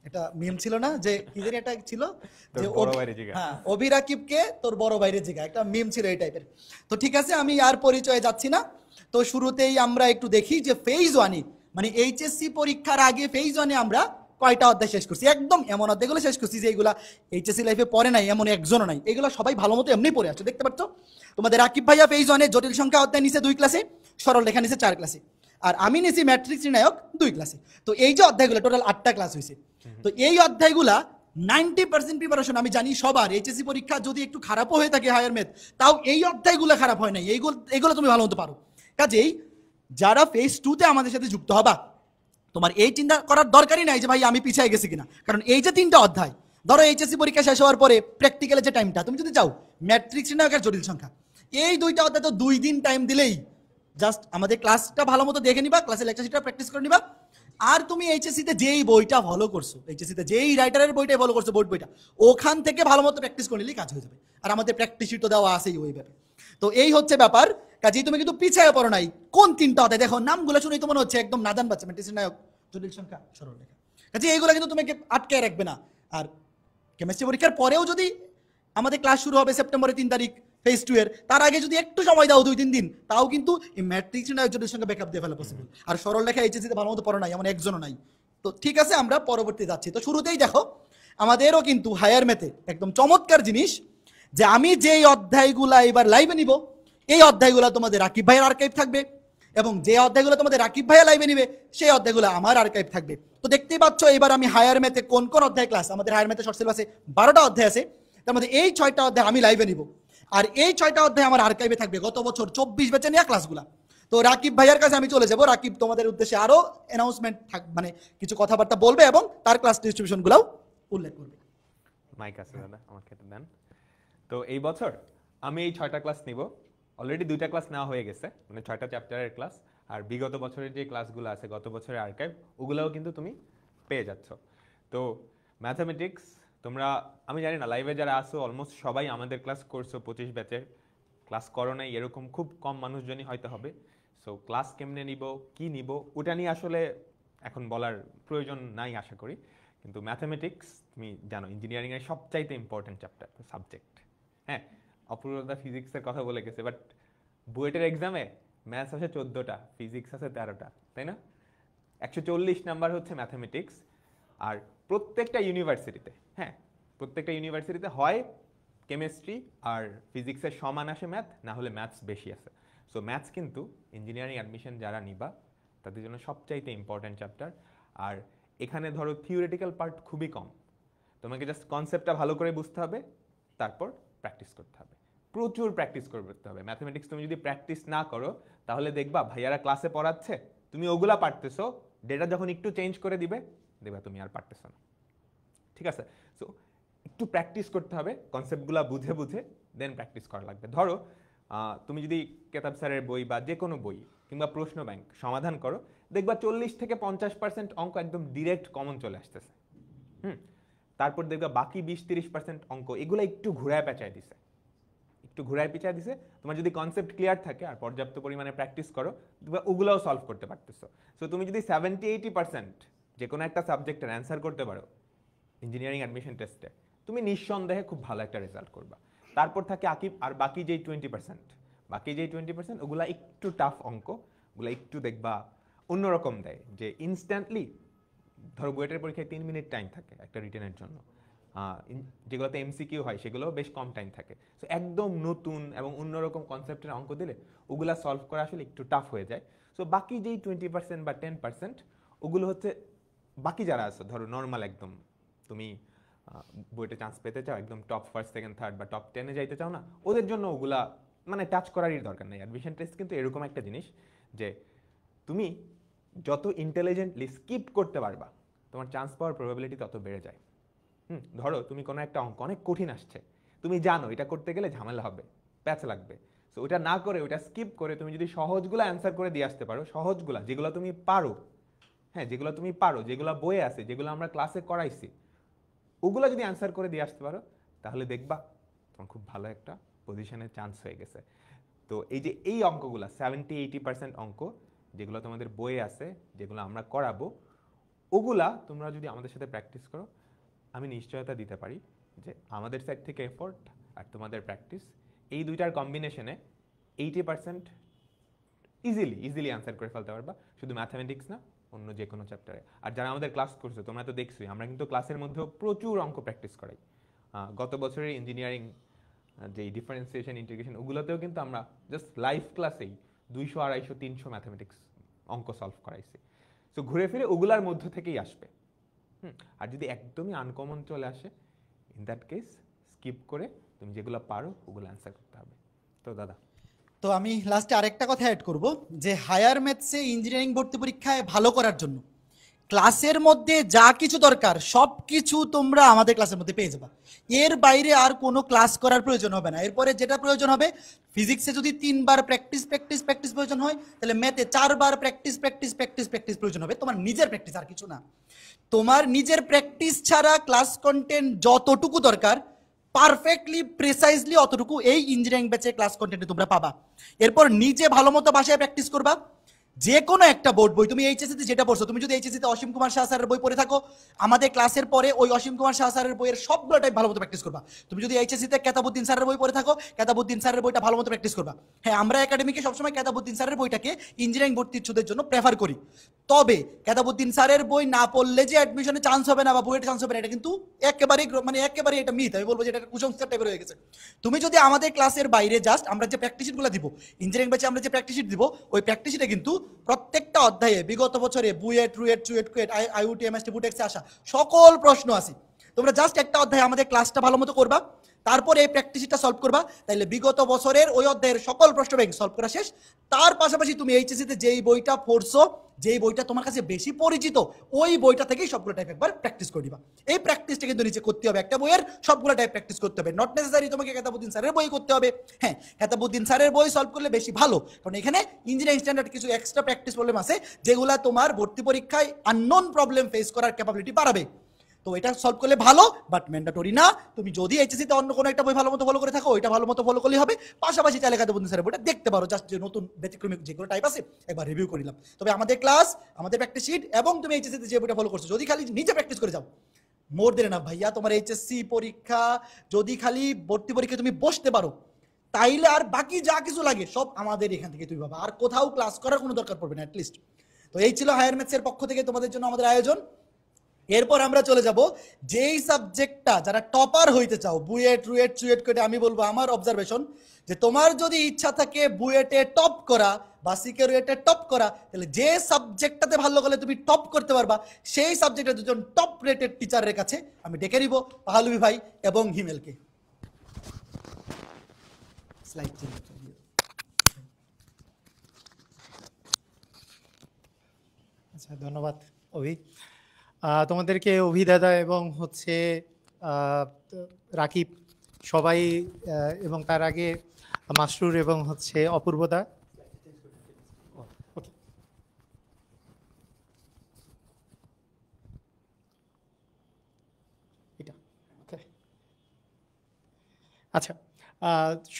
এটা মিম ছিল না যে কিদের, এটা ছিল যে হ্যাঁ অভি রাকিবকে তোর বড় ভাইরে জিগা, একটা মিম ছিল এই টাইপের। তো ঠিক আছে, আমি আর পরিচয়ে যাচ্ছি না। তো শুরুতেই আমরা একটু দেখি যে ফেজ 1 মানে এইচএসসি পরীক্ষার আগে ফেজ 1 আমরা কয়টা অধ্যায় শেষ করছি। একদম এমন অধ্যায়গুলো শেষ করছি যে এইগুলা এইচএসসি লাইফে পড়ে নাই, এমন একজনও নাই, এগুলো সবাই ভালো মতো এমনি পড়ে আসছে। দেখতে পাচ্ছ তোমাদের রাকিব ভাইয়া ফেজ 1 জটিল সংখ্যা অধ্যায় নিচে 2 ক্লাসে, সরল লেখা নিচে 4 ক্লাসে, আর আমি নিয়েছি ম্যাট্রিক্স নির্ণায়ক 2 ক্লাসে। তো এই যে অধ্যায়গুলো টোটাল 8টা ক্লাস হয়েছে। তো এই অধ্যায়গুলা 90% প্রিপারেশন আমি জানি সবার। এইচএসসি পরীক্ষা যদি একটু খারাপও হয়ে থাকে হায়ার ম্যাথ, তাও এই অধ্যায়গুলো খারাপ হয় নাই, এইগুলো তুমি ভালো মতো পারো। কাজেই যারা ফেজ 2-তে আমাদের সাথে যুক্ত হবা, তোমার এই চিন্তা করার দরকারই নাই যে ভাই আমি পিছিয়ে গেছি কিনা, কারণ এই যে 3টা অধ্যায়, ধরো এইচএসসি পরীক্ষা শেষ হওয়ার পরে প্র্যাকটিক্যালের যে টাইমটা, তুমি যদি চাও ম্যাট্রিক্স নির্ণায়ক আর জটিল সংখ্যা, এই 2টা অধ্যায় তো 2 দিন টাইম দিলেই জাস্ট আমাদের ক্লাসটা ভালো মতো দেখে নিবা, ক্লাসের লেকচার শিটটা প্র্যাকটিস করে নিবা, আর তুমি এইচএসসিতে যেই বইটা ফলো করছো, এইচএসসিতে যেই রাইটারের বইটা ফলো করছো, বোর্ড বইটা, ওখান থেকে ভালো মতো প্র্যাকটিস করে নিলেই কাজ হয়ে যাবে। আর আমাদের প্র্যাকটিস শিট তো দেওয়া আছেই ওইভাবে। তো এই হচ্ছে ব্যাপার। কাজেই তুমি কিন্তু পিছিয়ে পড়ো নাই। কোন 3টা অধ্যায় দেখো, নামগুলো শুনেই তো মনে হচ্ছে একদম নাদান বাচ্চা, ম্যাট্রিক্স নির্ণায়ক, জটিল সংখ্যা, সরল রেখা। কাজেই এইগুলো কিন্তু তোমাকে আটকে রাখবে না। আর কেমিস্ট্রি পরীক্ষার পরেও যদি আমাদের ক্লাস শুরু হবে সেপ্টেম্বরের 3 তারিখ ফেজ 2 এর, তার আগে যদি একটু সময় দাও 2-3 দিন, তাও কিন্তু এই ম্যাট্রিক্স নির্ণায়ক জটিল সংখ্যা ব্যাকআপ দিয়ে ফেলা পসিবল। আর সরল রেখা এইচএসসিতে ভালো মতো পড়ো নাই এমন একজনও নাই। তো ঠিক আছে, আমরা পরবর্তী যাচ্ছি। তো শুরুতেই দেখো আমাদেরও কিন্তু হায়ার ম্যাথে একদম চমৎকার জিনিস, যে আমি যেই অধ্যায়গুলা এবার লাইভে নিব, এই অধ্যায়গুলা তোমাদের রাকিব ভাইয়ের আর্কাইভ থাকবে, এবং যে অধ্যায়গুলো তোমাদের রাকিব ভাইয়া লাইভে নিবে সেই অধ্যায়গুলো আমার আর্কাইভ থাকবে। তো দেখতেই পাচ্ছ এবার আমি হায়ার ম্যাথে কোন কোন অধ্যায় ক্লাস, আমাদের হায়ার ম্যাথে শর্ট সিলেবাসে 12টা অধ্যায় আছে, তার মধ্যে এই 6টা অধ্যায় আমি লাইভে নিব, আর এই 6টা অধ্যায় আমার আর্কাইভে থাকবে গত বছর 24 ব্যাচে নেওয়া ক্লাসগুলা। তো রাকিব ভাইয়ার কাছে আমি চলে যাব, রাকিব তোমাদের উদ্দেশ্যে আরো অ্যানাউন্সমেন্ট মানে কিছু কথাবার্তা বলবে এবং তার ক্লাস ডিস্ট্রিবিউশনগুলোও উল্লেখ করবে। মাইক আছে দাদা, আমাকে এটা দেন। তো এই বছর আমি এই 6টা ক্লাস নিব। অলরেডি 2টা ক্লাস নেওয়া হয়ে গেছে, মানে 6টা চ্যাপ্টারের ক্লাস, আর বিগত বছরের যে ক্লাসগুলো আছে, গত বছরের আর্কাইভ, ওগুলোও কিন্তু তুমি পেয়ে যাচ্ছ। তো ম্যাথামেটিক্স তোমরা, আমি জানি না লাইভে যারা আসো অলমোস্ট সবাই আমাদের ক্লাস করছো, 25 ব্যাচের ক্লাস করো নাই এরকম খুব কম মানুষজনই হয়তো হবে। সো ক্লাস কেমনে নিব, কি নিব, ওটা নিয়ে আসলে এখন বলার প্রয়োজন নাই আশা করি। কিন্তু ম্যাথামেটিক্স তুমি জানো ইঞ্জিনিয়ারিংয়ের সবচাইতে ইম্পর্টেন্ট চ্যাপ্টার, সাবজেক্ট। হ্যাঁ, অপূর্বতা ফিজিক্সের কথা বলে গেছে, বাট বুয়েটের এক্সামে ম্যাথস আছে 14টা, ফিজিক্স আছে 13টা, তাই না? 140 নাম্বার হচ্ছে ম্যাথামেটিক্স। আর প্রত্যেকটা ইউনিভার্সিটিতে, হ্যাঁ প্রত্যেকটা ইউনিভার্সিটিতে হয় কেমিস্ট্রি আর ফিজিক্সের সমান আসে ম্যাথ, না হলে ম্যাথস বেশি আছে। সো ম্যাথস কিন্তু ইঞ্জিনিয়ারিং অ্যাডমিশন যারা নিবা তাদের জন্য সবচাইতে ইম্পর্টেন্ট চ্যাপ্টার। আর এখানে ধরো থিওরিটিক্যাল পার্ট খুবই কম, তোমাকে জাস্ট কনসেপ্টটা ভালো করে বুঝতে হবে, তারপর প্র্যাকটিস করতে হবে, প্রচুর প্র্যাকটিস করতে হবে। ম্যাথমেটিক্স তুমি যদি প্র্যাকটিস না করো তাহলে দেখবা ভাইয়ারা ক্লাসে পড়াচ্ছে, তুমি ওগুলা পারতেছো, ডেটা যখন একটু চেঞ্জ করে দিবে দেখবা তুমি আর পারতেছো না। ঠিক আছে? সো একটু প্র্যাকটিস করতে হবে, কনসেপ্টগুলো বুঝে বুঝে দেন প্র্যাকটিস করা লাগবে। ধরো তুমি যদি কেতাব স্যারের বই বা যে কোনো বই কিংবা প্রশ্ন ব্যাংক সমাধান করো, দেখবা 40 থেকে 50% অঙ্ক একদম ডিরেক্ট কমন চলে আসতেছে। তারপর দেখবা বাকি 20-30% অঙ্ক এগুলো একটু ঘুরায় পেঁচায় দিছে, একটু ঘুরায় পেঁচায় দিছে। তোমার যদি কনসেপ্ট ক্লিয়ার থাকে আর পর্যাপ্ত পরিমাণে প্র্যাকটিস করো, দেখবা ওগুলোও সলভ করতে পারতেছো। সো তুমি যদি 70-80% যে কোনো একটা সাবজেক্টের অ্যান্সার করতে পারো ইঞ্জিনিয়ারিং অ্যাডমিশন টেস্টে, তুমি নিঃসন্দেহে খুব ভালো একটা রেজাল্ট করবা। তারপর থাকে আকিব আর বাকি যেই 20%, ওগুলা একটু টাফ অঙ্ক, ওগুলা একটু দেখবা অন্যরকম দেয়, যে ইনস্ট্যান্টলি ধরো বুয়েটের পরীক্ষায় 3 মিনিট টাইম থাকে একটা রিটেনের জন্য, যেগুলোতে এমসিকিউ হয় সেগুলো বেশ কম টাইম থাকে। সো একদম নতুন এবং অন্যরকম কনসেপ্টের অঙ্ক দিলে ওগুলা সলভ করা আসলে একটু টাফ হয়ে যায়। সো বাকি যেই 20% বা 10% ওগুলো হচ্ছে বাকি যারা আছে, ধরো নর্মাল একদম তুমি বইতে চান্স পেতে চাও, একদম টপ 1st 2nd 3rd বা টপ 10-এ যাইতে চাও না, ওদের জন্য ওগুলা মানে টাচ করারই দরকার নেই। অ্যাডমিশন টেস্ট কিন্তু এরকম একটা জিনিস যে তুমি যত ইন্টেলিজেন্টলি স্কিপ করতে পারবা তোমার চান্স পাওয়ার প্রবাবিলিটি তত বেড়ে যায়। ধরো তুমি কোনো একটা অঙ্ক অনেক কঠিন আসছে, তুমি জানো এটা করতে গেলে ঝামেলা হবে, প্যাচ লাগবে, সো ওটা না করে ওটা স্কিপ করে তুমি যদি সহজগুলো অ্যান্সার করে দিয়ে আসতে পারো, সহজগুলা যেগুলো তুমি পারো, হ্যাঁ যেগুলো তুমি পারো, যেগুলো বইয়ে আছে, যেগুলো আমরা ক্লাসে করাইছি, ওগুলো যদি অ্যান্সার করে দিয়ে আসতে পারো, তাহলে দেখবা তোমার খুব ভালো একটা পজিশনের চান্স হয়ে গেছে। তো এই যে এই অঙ্কগুলো 70-80% অঙ্ক যেগুলো তোমাদের বইয়ে আছে, যেগুলো আমরা করাবো, ওগুলা তোমরা যদি আমাদের সাথে প্র্যাকটিস করো, আমি নিশ্চয়তা দিতে পারি যে আমাদের সাইড থেকে এফোর্ট আর তোমাদের প্র্যাকটিস, এই দুইটার কম্বিনেশনে 80% ইজিলি অ্যান্সার করে ফেলতে পারবা, শুধু ম্যাথামেটিক্স না, অন্য যে কোনো চ্যাপ্টারে। আর যারা আমাদের ক্লাস করছো তোমরা তো দেখছোই, আমরা কিন্তু ক্লাসের মধ্যেও প্রচুর অঙ্ক প্র্যাকটিস করাই। গত বছরের ইঞ্জিনিয়ারিং যে ডিফারেন্সিয়েশন, ইন্টিগ্রেশন, ওগুলোতেও কিন্তু আমরা জাস্ট লাইভ ক্লাসেই 200, 250, 300 ম্যাথামেটিক্স অঙ্ক সলভ করাইছি। সো ঘুরে ফিরে ওগুলার মধ্য থেকেই আসবে। আর যদি একদমই আনকমন চলে আসে, ইন দ্যাট কেস স্কিপ করে তুমি যেগুলো পারো ওগুলো অ্যান্সার করতে হবে। তো দাদা, তো আমি লাস্টে আরেকটা কথা অ্যাড করব যে হায়ার ম্যাথসে ইঞ্জিনিয়ারিং ভর্তি পরীক্ষায় ভালো করার জন্য ক্লাসের মধ্যে যা কিছু দরকার সব কিছু তোমরা আমাদের ক্লাসের মধ্যে পেয়ে যাবা। এর বাইরে আর কোনো ক্লাস করার প্রয়োজন হবে না। এরপরে যেটা প্রয়োজন হবে, ফিজিক্সে যদি 3 বার প্র্যাকটিস প্র্যাকটিস প্র্যাকটিস প্রয়োজন হয়, তাহলে ম্যাথে 4 বার প্র্যাকটিস প্র্যাকটিস প্র্যাকটিস প্র্যাকটিস প্রয়োজন হবে। তোমার নিজের প্র্যাকটিস, আর কিছু না। তোমার নিজের প্র্যাকটিস ছাড়া ক্লাস কন্টেন্ট যতটুকু দরকার পারফেক্টলি প্রিসাইজলি অতটুকু এই ইঞ্জিনিয়ারিং ব্যাচে ক্লাস কন্টেন্টে তোমরা পাবা। এরপর নিজে ভালো মতো বাসায় প্র্যাকটিস করবা। যে কোনো একটা বোর্ড বই, তুমি এইচএসসিতে যেটা পড়ছো, তুমি যদি এইচএসসিতে অসীম কুমার শাহ স্যারের বই পড়ে থাকো, আমাদের ক্লাসের পরে ওই অসীম কুমার শাহ স্যারের বইয়ের সবগুলো টাইপ ভালো মতো প্র্যাকটিস করবা। তুমি যদি এইচএসসিতে কেতাবুদ্দিন স্যারের বই পড়ে থাকো, কেতাবুদ্দিন স্যারের বইটা ভালো মতো প্র্যাকটিস করবা। হ্যাঁ, আমরা একাডেমিকে সবসময় কেতাবুদ্দিন স্যারের বইটাকে ইঞ্জিনিয়ারিং ভর্তি ইচ্ছুদের জন্য প্রেফার করি। তবে কেতাবুদ্দিন স্যারের বই না পড়লে যে অ্যাডমিশনে চান্স হবে না বা বইয়ের চান্স হবে না, এটা কিন্তু একেবারেই এটা মিথ। আমি বলবো যে এটা কুসংস্কার টাইপের হয়ে গেছে। তুমি যদি আমাদের ক্লাসের বাইরে জাস্ট আমরা যে প্র্যাকটিস শিটগুলো দিব, ইঞ্জিনিয়ারিং ব্যাচে আমরা যে প্র্যাকটিস শিট দিব, ওই প্র্যাকটিস শিটে কিন্তু প্রত্যেকটা অধ্যায়ে বিগত বছরে বুয়েট, রুয়েট, চুয়েট, কুয়েট, আইইউটি, এমএসটি, বুটেক্সে আসা সকল প্রশ্ন আছে। তোমরা জাস্ট একটা অধ্যায়ে আমাদের ক্লাসটা ভালো মতো করবা, তারপরে এই প্র্যাকটিসটা সলভ করবা, তাইলে বিগত বছরের ওই অধ্যায়ের সকল প্রশ্ন ব্যাংক সলভ করা শেষ। তার পাশাপাশি তুমি এইচএসসিতে যেই বইটা পড়ছো, যেই বইটা তোমার কাছে বেশি পরিচিত, ওই বইটা থেকেই সবগুলো টাইপ একবার প্র্যাকটিস করে দিবা। এই প্র্যাকটিসটা কিন্তু নিচে করতে হবে, একটা বইয়ের সবগুলো টাইপ প্র্যাকটিস করতে হবে। নট নেসেসারি তোমাকে কেতাবুদ্দিন স্যারের বই করতে হবে। হ্যাঁ, কেতাবুদ্দিন স্যারের বই সলভ করলে বেশি ভালো, কারণ এখানে ইঞ্জিনিয়ারিং স্ট্যান্ডার্ড কিছু এক্সট্রা প্র্যাকটিস প্রবলেম আছে যেগুলো তোমার ভর্তি পরীক্ষায় আননোন প্রবলেম ফেস করার ক্যাপাবিলিটি বাড়াবে। তো এটা সলভ করলে ভালো, বাট ম্যান্ডেটরি না। তুমি যদি এইচএসসিতে অন্য কোনো একটা বই ভালো মতো ফলো করে থাকো, ওইটা ভালো মতো ফলো করলেই হবে। পাশাপাশি চাইলে কেতাবুদ্দিন স্যারের বইটা দেখতে পারো, জাস্ট যে নতুন ব্যতিক্রমিক যেগুলো টাইপ আছে একবার রিভিউ করে নিলাম। তবে আমাদের ক্লাস, আমাদের প্র্যাকটিস শিট এবং তুমি এইচএসসিতে যে বইটা ফলো করছো, যদি খালি নিজে প্র্যাকটিস করে যাও, মোর দেন না ভাইয়া। তোমার এইচএসসি পরীক্ষা যদি খালি ভর্তি পরীক্ষা তুমি বসতে পারো, তাইলে আর বাকি যা কিছু লাগে সব আমাদের এখান থেকে তুমি পাবা। আর কোথাও ক্লাস করার কোনো দরকার পড়বে না অ্যাটলিস্ট। তো এই ছিল হায়ার ম্যাথসের পক্ষ থেকে তোমাদের জন্য আমাদের আয়োজন। এরপর আমরা চলে যাব যেই সাবজেক্টটা যারা টপার হইতে চাও, বুয়েট, রুয়েট, চুয়েট করে, আমি বলবো আমার অবজারভেশন যে তোমার যদি ইচ্ছা থাকে বুয়েটে টপ করা বা সিকে রুয়েটে টপ করা, তাহলে যে সাবজেক্টটাতে ভালো করলে তুমি টপ করতে পারবা, সেই সাবজেক্টের দুজন টপ রেটেড টিচারের কাছে আমি ডেকে নিব, পাহালুবি ভাই এবং হিমেলকে। Slide change. আচ্ছা, ধন্যবাদ অভি। তোমাদেরকে অভি দাদা এবং হচ্ছে রাকিব সবাই, এবং তার আগে মাসরুর এবং হচ্ছে অপূর্বদা। আচ্ছা,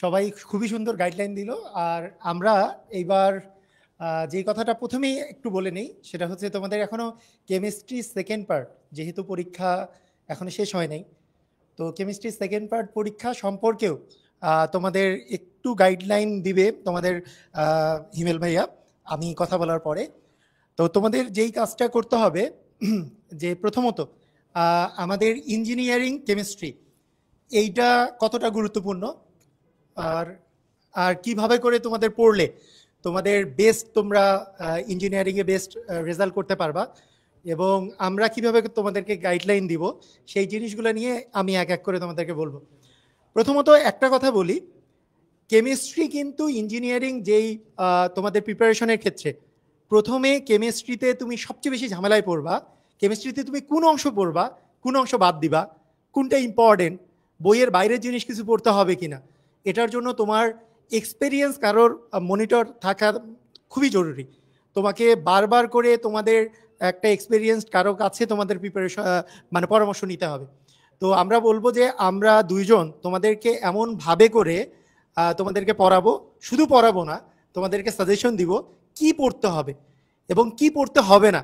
সবাই খুবই সুন্দর গাইডলাইন দিল। আর আমরা এইবার যেই কথাটা প্রথমেই একটু বলে নিই, সেটা হচ্ছে তোমাদের এখনও কেমিস্ট্রি সেকেন্ড পার্ট, যেহেতু পরীক্ষা এখনো শেষ হয় নাই, তো কেমিস্ট্রি সেকেন্ড পার্ট পরীক্ষা সম্পর্কেও তোমাদের একটু গাইডলাইন দিবে তোমাদের হিমেল ভাইয়া আমি কথা বলার পরে। তো তোমাদের যেই কাজটা করতে হবে যে প্রথমত আমাদের ইঞ্জিনিয়ারিং কেমিস্ট্রি এইটা কতটা গুরুত্বপূর্ণ, আর কিভাবে করে তোমাদের পড়লে তোমাদের বেস্ট, তোমরা ইঞ্জিনিয়ারিংয়ে বেস্ট রেজাল্ট করতে পারবা, এবং আমরা কিভাবে তোমাদেরকে গাইডলাইন দিব, সেই জিনিসগুলো নিয়ে আমি এক এক করে তোমাদেরকে বলবো। প্রথমত একটা কথা বলি, কেমিস্ট্রি কিন্তু ইঞ্জিনিয়ারিং যেই তোমাদের প্রিপারেশনের ক্ষেত্রে প্রথমে কেমিস্ট্রিতে তুমি সবচেয়ে বেশি ঝামেলায় পড়বা। কেমিস্ট্রিতে তুমি কোন অংশ পড়বা, কোন অংশ বাদ দিবা, কোনটা ইম্পর্টেন্ট, বইয়ের বাইরের জিনিস কিছু পড়তে হবে কিনা, এটার জন্য তোমার এক্সপেরিয়েন্স কারোর মনিটর থাকা খুবই জরুরি। তোমাকে বারবার করে তোমাদের একটা এক্সপেরিয়েন্স কারো কাছে তোমাদের প্রিপারেশন মানে পরামর্শ নিতে হবে। তো আমরা বলবো যে আমরা দুইজন তোমাদেরকে এমনভাবে করে তোমাদেরকে পড়াবো, শুধু পড়াবো না, তোমাদেরকে সাজেশন দিব কি পড়তে হবে এবং কি পড়তে হবে না।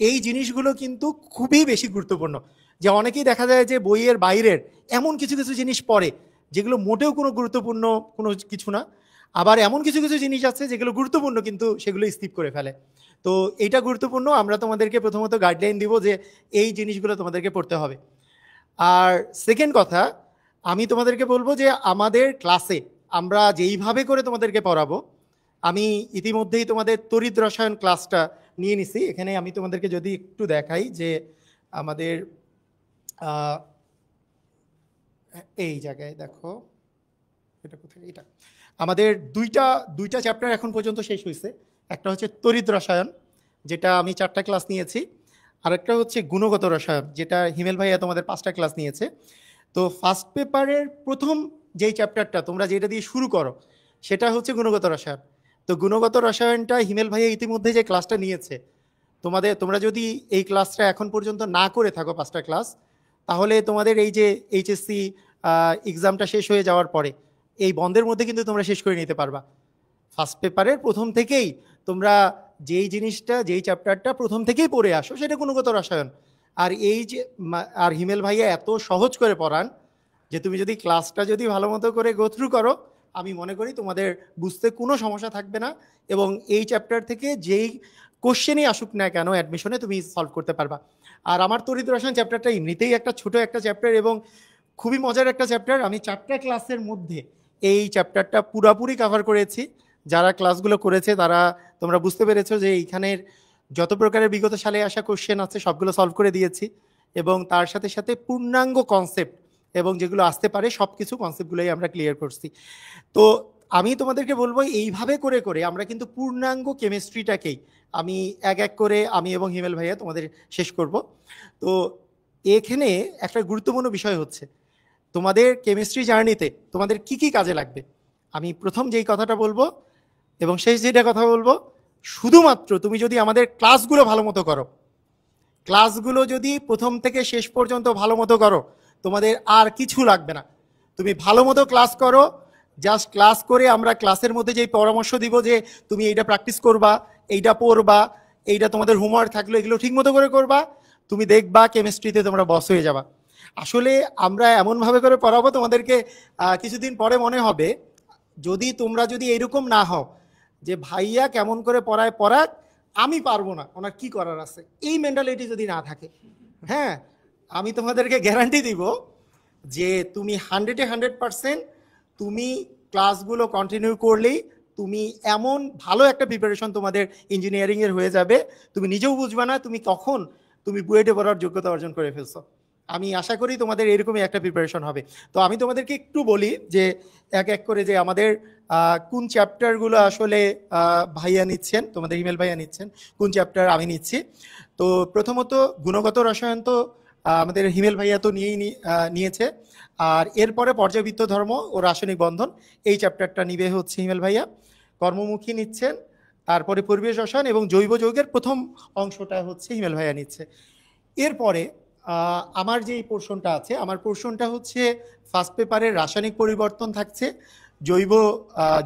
এই জিনিসগুলো কিন্তু খুবই বেশি গুরুত্বপূর্ণ। যে অনেকেই দেখা যায় যে বইয়ের বাইরের এমন কিছু কিছু জিনিস পড়ে যেগুলো মোটেও কোনো গুরুত্বপূর্ণ কোনো কিছু না, আবার এমন কিছু কিছু জিনিস আছে যেগুলো গুরুত্বপূর্ণ কিন্তু সেগুলো স্কিপ করে ফেলে। তো এইটা গুরুত্বপূর্ণ, আমরা তোমাদেরকে প্রথমত গাইডলাইন দিব যে এই জিনিসগুলো তোমাদেরকে পড়তে হবে। আর সেকেন্ড কথা, আমি তোমাদেরকে বলবো যে আমাদের ক্লাসে আমরা যেইভাবে করে তোমাদেরকে পড়াবো, আমি ইতিমধ্যেই তোমাদের তড়িৎ রসায়ন ক্লাসটা নিয়ে নিছি। এখানে আমি তোমাদেরকে যদি একটু দেখাই যে আমাদের আহ, এই জায়গায় দেখো, এটা কোথায়, এটা আমাদের দুইটা চ্যাপ্টার এখন পর্যন্ত শেষ হয়েছে। একটা হচ্ছে তড়িৎ রসায়ন, যেটা আমি 4টা ক্লাস নিয়েছি, আরেকটা হচ্ছে গুণগত রসায়ন, যেটা হিমেল ভাইয়া তোমাদের 5টা ক্লাস নিয়েছে। তো ফার্স্ট পেপারের প্রথম যেই চ্যাপ্টারটা তোমরা যেটা দিয়ে শুরু করো সেটা হচ্ছে গুণগত রসায়ন। তো গুণগত রসায়নটা হিমেল ভাইয়া ইতিমধ্যে যে ক্লাসটা নিয়েছে, তোমরা যদি এই ক্লাসটা এখন পর্যন্ত না করে থাকো 5টা ক্লাস, তাহলে তোমাদের এই যে এইচএসসি এক্সামটা শেষ হয়ে যাওয়ার পরে এই বন্ধের মধ্যে কিন্তু তোমরা শেষ করে নিতে পারবা। ফার্স্ট পেপারের প্রথম থেকেই তোমরা যেই চ্যাপ্টারটা প্রথম থেকেই পড়ে আসো সেটা গুণগত রসায়ন। আর এই যে আর হিমেল ভাইয়া এত সহজ করে পড়ান যে তুমি যদি ক্লাসটা যদি ভালো মতো করে গো থ্রু করো, আমি মনে করি তোমাদের বুঝতে কোনো সমস্যা থাকবে না, এবং এই চ্যাপ্টার থেকে যেই কোশ্চেনই আসুক না কেন অ্যাডমিশনে তুমি সলভ করতে পারবা। আর আমার তড়িৎ রসায়ন চ্যাপ্টারটা এমনিতেই একটা ছোট একটা চ্যাপ্টার এবং খুবই মজার একটা চ্যাপ্টার। আমি 4টা ক্লাসের মধ্যে এই চ্যাপ্টারটা পুরাপুরি কভার করেছি। যারা ক্লাসগুলো করেছে তারা তোমরা বুঝতে পেরেছো যে এইখানের যত প্রকারের বিগত সালে আসা কোশ্চেন আছে সবগুলো সলভ করে দিয়েছি, এবং তার সাথে সাথে পূর্ণাঙ্গ কনসেপ্ট এবং যেগুলো আসতে পারে সব কিছু কনসেপ্টগুলোই আমরা ক্লিয়ার করছি। তো আমি তোমাদেরকে বলবো এইভাবে করে করে আমরা কিন্তু পূর্ণাঙ্গ কেমিস্ট্রিটাকেই আমি এক করে আমি এবং হিমেল ভাইয়া তোমাদের শেষ করব। তো এখানে একটা গুরুত্বপূর্ণ বিষয় হচ্ছে তোমাদের কেমিস্ট্রি জার্নিতে তোমাদের কি কি কাজে লাগবে। আমি প্রথম যেই কথাটা বলবো এবং শেষ যেটা কথা বলবো, শুধুমাত্র তুমি যদি আমাদের ক্লাসগুলো ভালো মতো করো, ক্লাসগুলো যদি প্রথম থেকে শেষ পর্যন্ত ভালো মতো করো, তোমাদের আর কিছু লাগবে না। তুমি ভালো মতো ক্লাস করো, জাস্ট ক্লাস করে আমরা ক্লাসের মধ্যে যেই পরামর্শ দিব যে তুমি এইটা প্র্যাকটিস করবা, এইটা পড়বা, এইটা তোমাদের হোমওয়ার্ক থাকলো এগুলো ঠিক মতো করে করবা, তুমি দেখবা কেমিস্ট্রিতে তোমরা বস হয়ে যাবা। আসলে আমরা এমনভাবে করে পড়াবো তোমাদেরকে কিছুদিন পরে মনে হবে, তোমরা যদি এরকম না হও যে ভাইয়া কেমন করে পড়াক, আমি পারবো না, ওনার কি করার আছে, এই মেন্টালিটি যদি না থাকে, হ্যাঁ, আমি তোমাদেরকে গ্যারান্টি দিব যে তুমি 100% তুমি ক্লাসগুলো কন্টিনিউ করলেই তুমি এমন ভালো একটা প্রিপারেশন তোমাদের ইঞ্জিনিয়ারিংয়ের হয়ে যাবে, তুমি নিজেও বুঝবে না তুমি কখন তুমি বুয়েটে পড়ার যোগ্যতা অর্জন করে ফেলছো। আমি আশা করি তোমাদের এরকমই একটা প্রিপারেশন হবে। তো আমি তোমাদেরকে একটু বলি যে এক করে যে আমাদের কোন চ্যাপ্টারগুলো আসলে ভাইয়া নিচ্ছেন, তোমাদের ইমেল ভাইয়া নিচ্ছেন, কোন চ্যাপ্টার আমি নিচ্ছি। তো প্রথমত গুণগত রসায়ন তো আমাদের হিমেল ভাইয়া তো নিয়েছে, আর এরপরে পর্যাবৃত্ত ধর্ম ও রাসায়নিক বন্ধন এই চ্যাপ্টারটা নিবে হচ্ছে হিমেল ভাইয়া। কর্মমুখী নিচ্ছেন, তারপরে পরিবেশ রসায়ন এবং জৈব যৌগের প্রথম অংশটা হচ্ছে হিমেল ভাইয়া নিচ্ছে। এরপরে আমার যেই পোর্শনটা আছে, আমার পোর্শনটা হচ্ছে ফার্স্ট পেপারের রাসায়নিক পরিবর্তন থাকছে,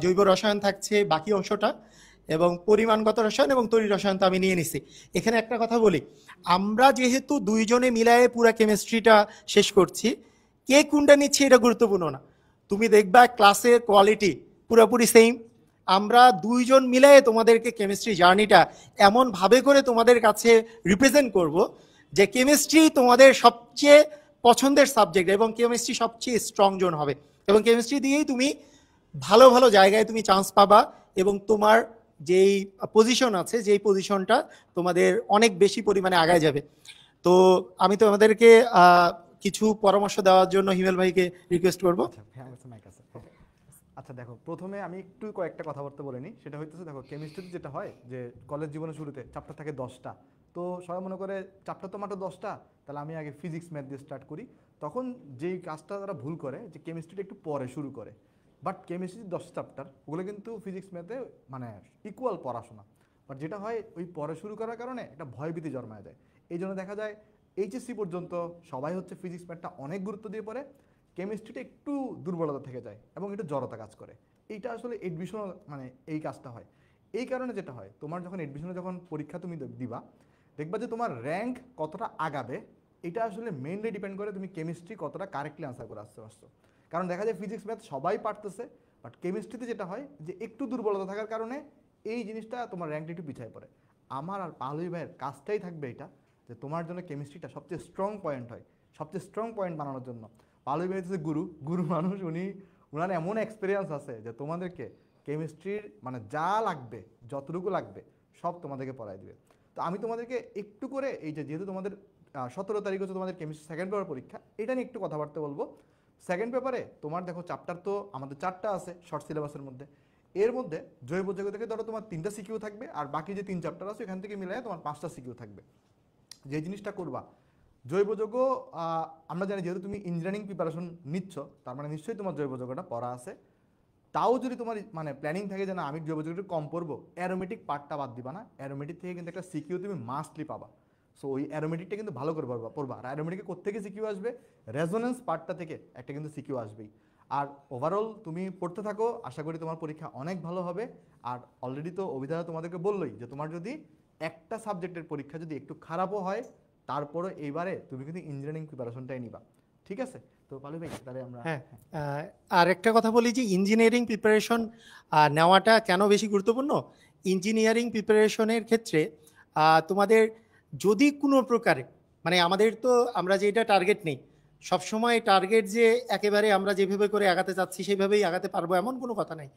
জৈব রসায়ন থাকছে বাকি অংশটা, এবং পরিমাণগত রসায়ন এবং তড়িৎ রসায়ন তো আমি নিয়ে নিছি। এখানে একটা কথা বলি, আমরা যেহেতু দুইজনে মিলায়ে পুরো কেমিস্ট্রিটা শেষ করছি, কে কোনটা নিচ্ছে এটা গুরুত্বপূর্ণ না। তুমি দেখবা ক্লাসের কোয়ালিটি পুরোপুরি সেম। আমরা দুইজন মিলায়ে তোমাদেরকে কেমিস্ট্রি জার্নিটা এমনভাবে করে তোমাদের কাছে রিপ্রেজেন্ট করব যে কেমিস্ট্রি তোমাদের সবচেয়ে পছন্দের সাবজেক্ট এবং কেমিস্ট্রি সবচেয়ে স্ট্রং জোন হবে, এবং কেমিস্ট্রি দিয়েই তুমি ভালো ভালো জায়গায় তুমি চান্স পাবা, এবং তোমার যেই পজিশন আছে যেই পজিশনটা তোমাদের অনেক বেশি পরিমাণে আগায় যাবে। তো আমি তোমাদেরকে কিছু পরামর্শ দেওয়ার জন্য হিমেল ভাইকে রিকোয়েস্ট করবো। আচ্ছা দেখো, প্রথমে আমি একটু কয়েকটা কথাবার্তা বলে নিই। সেটা হইতেছে, দেখো কেমিস্ট্রিতে যেটা হয় যে কলেজ জীবনের শুরুতে চ্যাপ্টার থাকে 10টা। তো সবাই মনে করে চ্যাপ্টার তো মাত্র 10টা, তাহলে আমি আগে ফিজিক্স ম্যাথ দিয়ে স্টার্ট করি। তখন যেই কাজটা তারা ভুল করে যে কেমিস্ট্রিটা একটু পরে শুরু করে, বাট কেমিস্ট্রি 10 চ্যাপ্টার ওগুলো কিন্তু ফিজিক্স ম্যাথে মানে ইকুয়াল পড়াশোনা। বাট যেটা হয় ওই পরে শুরু করার কারণে একটা ভয়ভীতি জন্মায় যায়। এই জন্য দেখা যায় এইচএসসি পর্যন্ত সবাই হচ্ছে ফিজিক্স ম্যাথটা অনেক গুরুত্ব দিয়ে পড়ে, কেমিস্ট্রিটা একটু দুর্বলতা থেকে যায় এবং একটু জড়তা কাজ করে। এইটা আসলে এডমিশন মানে এই কাজটা হয়। এই কারণে যেটা হয়, তোমার যখন এডমিশনে যখন পরীক্ষা তুমি দিবা, দেখবা যে তোমার র্যাঙ্ক কতটা আগাবে এটা আসলে মেইনলি ডিপেন্ড করে তুমি কেমিস্ট্রি কতটা কারেক্টলি আনসার করে আসতে পারছো। কারণ দেখা যায় ফিজিক্স ম্যাথ সবাই পারতেছে, বাট কেমিস্ট্রিতে যেটা হয় যে একটু দুর্বলতা থাকার কারণে এই জিনিসটা তোমার র্যাঙ্কটা একটু পিছায় পড়ে। আমার আর পালুই ভাইয়ের কাজটাই থাকবে এটা, যে তোমার জন্য কেমিস্ট্রিটা সবচেয়ে স্ট্রং পয়েন্ট হয়, সবচেয়ে স্ট্রং পয়েন্ট বানানোর জন্য। পালুই ভাই হচ্ছে গুরু মানুষ, উনার এমন এক্সপিরিয়েন্স আছে যে তোমাদেরকে কেমিস্ট্রির মানে যা লাগবে যতটুকু লাগবে সব তোমাদেরকে পড়াই দিবে। তো আমি তোমাদেরকে একটু করে এই যে যেহেতু তোমাদের 17 তারিখ হচ্ছে তোমাদের কেমিস্ট্রি সেকেন্ড পেপার পরীক্ষা, এটা নিয়ে একটু কথাবার্তা বলবো। সেকেন্ড পেপারে তোমার দেখো চ্যাপ্টার তো আমাদের 4টা আছে শর্ট সিলেবাসের মধ্যে, এর মধ্যে জৈব যৌগ থেকে ধরো তোমার 3টা সিকিউ থাকবে, আর বাকি যে 3 চ্যাপ্টার আছে এখান থেকে মিলাই তোমার 5টা সিকিউ থাকবে। যে জিনিসটা করবা, জৈব যৌগ আমরা জানি যেহেতু তুমি ইঞ্জিনিয়ারিং প্রিপারেশন নিচ্ছ, তার মানে নিশ্চয়ই তোমার জৈব যৌগটা পড়া আছে। তাও যদি তোমার মানে প্ল্যানিং থাকে যে না আমি জৈব যৌগটা কম পড়বো, অ্যারোমেটিক পার্টটা বাদ দিবা না, অ্যারোমেটিক থেকে কিন্তু একটা সিকিউ তুমি মাস্টলি পাবা। সো ওই অ্যারোমেটিকটা কিন্তু ভালো করে পড়বা। আর অ্যারোমেটিকে কোত্থেকে সিকিউ আসবে, রেজোনেন্স পার্টটা থেকে একটা কিন্তু সিকিউ আসবেই। আর ওভারঅল তুমি পড়তে থাকো, আশা করি তোমার পরীক্ষা অনেক ভালো হবে। আর অলরেডি তো অভিধাতা তোমাদেরকে বললোই যে তোমার যদি একটা সাবজেক্টের পরীক্ষা যদি একটু খারাপও হয়, তারপরে এইবারে তুমি কিন্তু ইঞ্জিনিয়ারিং প্রিপারেশনটাই নিবা, ঠিক আছে? তো পালু ভাই তাহলে আমরা হ্যাঁ, আর একটা কথা বলি যে ইঞ্জিনিয়ারিং প্রিপারেশন নেওয়াটা কেন বেশি গুরুত্বপূর্ণ। ইঞ্জিনিয়ারিং প্রিপারেশনের ক্ষেত্রে তোমাদের যদি কোনো প্রকারে মানে আমাদের তো আমরা যে এটা টার্গেট নেই, সবসময় টার্গেট যে একেবারে আমরা যেভাবে করে আগাতে চাচ্ছি সেইভাবেই আগাতে পারবো এমন কোনো কথা নাই।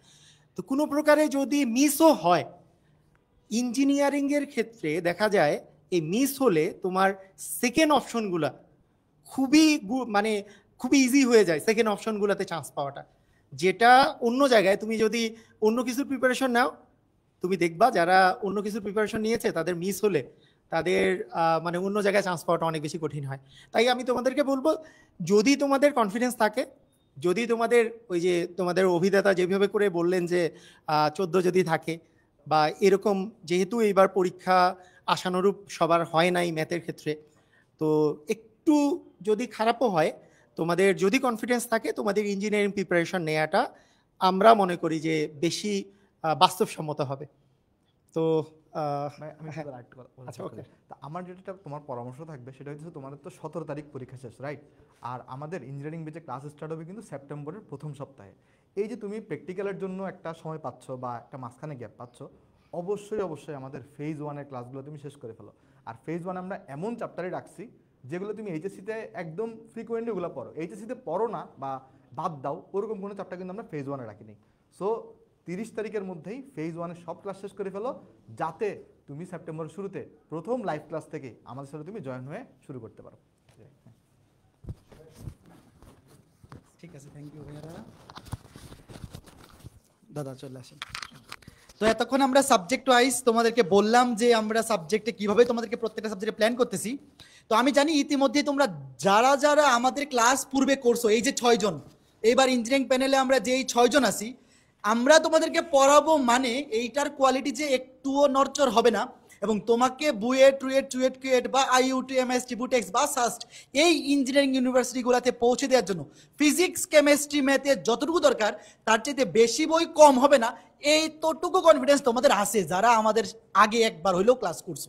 তো কোনো প্রকারে যদি মিসও হয়, ইঞ্জিনিয়ারিংয়ের ক্ষেত্রে দেখা যায় এই মিস হলে তোমার সেকেন্ড অপশনগুলা মানে খুবই ইজি হয়ে যায় সেকেন্ড অপশনগুলোতে চান্স পাওয়াটা, যেটা অন্য জায়গায় তুমি যদি অন্য কিছুর প্রিপারেশন নাও, তুমি দেখবা যারা অন্য কিছুর প্রিপারেশন নিয়েছে তাদের মিস হলে তাদের মানে অন্য জায়গায় চান্স পাওয়াটা অনেক বেশি কঠিন হয়। তাই আমি তোমাদেরকে বলবো, যদি তোমাদের কনফিডেন্স থাকে, যদি তোমাদের ওই যে তোমাদের অভিজ্ঞতা যেভাবে করে বললেন যে 14 যদি থাকে বা এরকম, যেহেতু এইবার পরীক্ষা আশানুরূপ সবার হয় নাই ম্যাথের ক্ষেত্রে, তো একটু যদি খারাপও হয়, তোমাদের যদি কনফিডেন্স থাকে তোমাদের ইঞ্জিনিয়ারিং প্রিপারেশন নেওয়াটা আমরা মনে করি যে বেশি বাস্তবসম্মত হবে। তো আমি হ্যাঁ, আরেকটু কথা বলতে আচ্ছা, ওকে। চাই। তা আমার যেটা তোমার পরামর্শ থাকবে সেটা হচ্ছে তোমাদের তো 17 তারিখ পরীক্ষা শেষ, রাইট? আর আমাদের ইঞ্জিনিয়ারিং বেচে ক্লাস স্টার্ট হবে কিন্তু সেপ্টেম্বরের প্রথম সপ্তাহে। এই যে তুমি প্র্যাকটিক্যালের জন্য একটা সময় পাচ্ছ বা একটা মাঝখানে গ্যাপ পাচ্ছ, অবশ্যই আমাদের ফেজ 1-এর ক্লাসগুলো তুমি শেষ করে ফেলো। আর ফেজ 1 আমরা এমন চ্যাপ্টারে রাখছি যেগুলো তুমি এইচএসসিতে একদম ফ্রিকোয়েন্টলি ওগুলো পড়ো, এইচএসসিতে পড়ো না বা বাদ দাও ওরকম কোনো চ্যাপ্টার কিন্তু আমরা ফেজ 1-এ রাখিনি। সো 30 তারিখের মধ্যেই ফেজ 1-এর সব ক্লাস শেষ করে ফেলো, যাতে তুমি সেপ্টেম্বরের শুরুতে প্রথম লাইভ ক্লাস থেকে আমাদের সাথে তুমি জয়েন হয়ে শুরু করতে পারো। ঠিক আছে, থ্যাংক ইউ ভাইয়া। দাদা চলে আসেন। তো এতক্ষণ আমরা সাবজেক্ট ওয়াইজ তোমাদেরকে বললাম যে আমরা সাবজেক্টে কিভাবে তোমাদেরকে প্রত্যেকটা সাবজেক্টে প্ল্যান করতেছি। তো আমি জানি ইতিমধ্যে তোমরা যারা যারা আমাদের ক্লাস পূর্বে করছো, এই যে 6 জন, এইবার ইঞ্জিনিয়ারিং প্যানেলে আমরা যেই 6 জন আছি, আমরা তোমাদেরকে পড়াবো মানে এইটার কোয়ালিটি যে একটুও নড়চড় হবে না। এবং তোমাকে বুয়েট, টুয়েট, কুয়েট বা আইইউটি, এমএসটি, বুটেক্স বা সাস্ট এই ইঞ্জিনিয়ারিং ইউনিভার্সিটিগুলোতে পৌঁছে দেওয়ার জন্য ফিজিক্স, কেমিস্ট্রি, ম্যাথে যতটুকু দরকার তার চাইতে বেশি বই কম হবে না, এইতটুকু কনফিডেন্স তোমাদের আছে যারা আমাদের আগে একবার হইলেও ক্লাস করছো।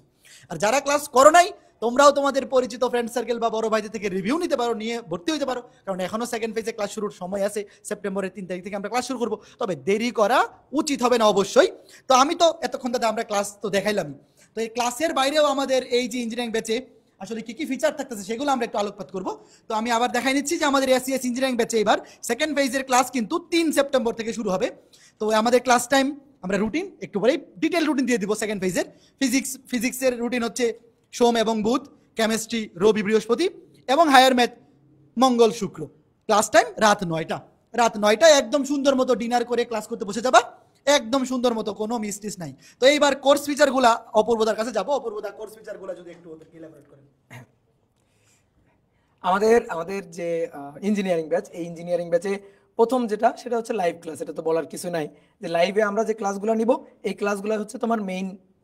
আর যারা ক্লাস করো নাই, তোমরাও তোমাদের পরিচিত ফ্রেন্ড সার্কেল বা বড় ভাইদের থেকে রিভিউ নিতে পারো, নিয়ে ভর্তি হইতে পারো, কারণ এখনো সেকেন্ড ফেজে ক্লাস শুরুর সময় আছে। সেপ্টেম্বরের 3 তারিখ থেকে আমরা ক্লাস শুরু করবো, তবে দেরি করা উচিত হবে না অবশ্যই। তো আমি তো এতক্ষণ দাদা আমরা ক্লাস তো দেখাইলামই, তো এই ক্লাসের বাইরেও আমাদের এই যে ইঞ্জিনিয়ারিং ব্যাচে আসলে কি কি ফিচার থাকতেছে সেগুলো আমরা একটু আলোকপাত করবো। তো আমি আবার দেখাই নিচ্ছি যে আমাদের এসিএস ইঞ্জিনিয়ারিং ব্যাচে এবার সেকেন্ড ফেজের ক্লাস কিন্তু 3 সেপ্টেম্বর থেকে শুরু হবে। তো আমাদের ক্লাস টাইম আমরা রুটিন একটু পরেই ডিটেল রুটিন দিয়ে দিব। সেকেন্ড ফেজের ফিজিক্সের রুটিন হচ্ছে সোম এবং বুধ, কেমিস্ট্রি রবি বৃহস্পতি এবং হায়ার ম্যাথ মঙ্গল শুক্র। ক্লাস টাইম রাত 9টায় একদম সুন্দর মতো ডিনার করে ক্লাস করতে বসে যাবা, একদম সুন্দর মতো, কোনো মিস্টিস নাই। তো এইবার কোর্স ফিচারগুলা অপূর্বদার কাছে যাবো। অপূর্বদা কোর্স ফিচারগুলা যদি একটু ওদেরকে ইলাবোরেট করেন। আমাদের যে ইঞ্জিনিয়ারিং ব্যাচ, এই ইঞ্জিনিয়ারিং ব্যাচে প্রথম যেটা সেটা হচ্ছে লাইভ ক্লাস। এটা তো বলার কিছু নাই যে লাইভে আমরা যে ক্লাসগুলো নিব, এই ক্লাসগুলো হচ্ছে তোমার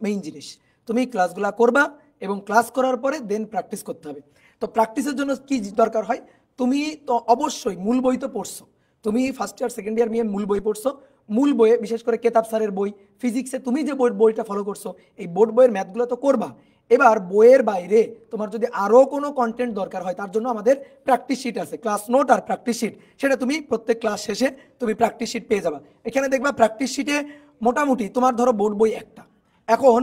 মেইন জিনিস। তুমি ক্লাসগুলো করবা এবং ক্লাস করার পরে দেন প্র্যাকটিস করতে হবে। তো প্র্যাকটিসের জন্য কি দরকার হয়, তুমি তো অবশ্যই মূল বই তো পড়ছো, তুমি ফার্স্ট ইয়ার সেকেন্ড ইয়ার নিয়ে মূল বই পড়ছো। মূল বইয়ে বিশেষ করে কেতাব স্যারের বই, ফিজিক্সে তুমি যে বইটা ফলো করছো, এই বোর্ড বইয়ের ম্যাথগুলো তো করবা। এবার বইয়ের বাইরে তোমার যদি আরও কোনো কন্টেন্ট দরকার হয়, তার জন্য আমাদের প্র্যাকটিস শিট আছে, ক্লাস নোট আর প্র্যাকটিস শিট। সেটা তুমি প্রত্যেক ক্লাস শেষে তুমি প্র্যাকটিস শিট পেয়ে যাবা। এখানে দেখবা প্র্যাকটিস শিটে মোটামুটি তোমার ধরো বোর্ড বই একটা, এখন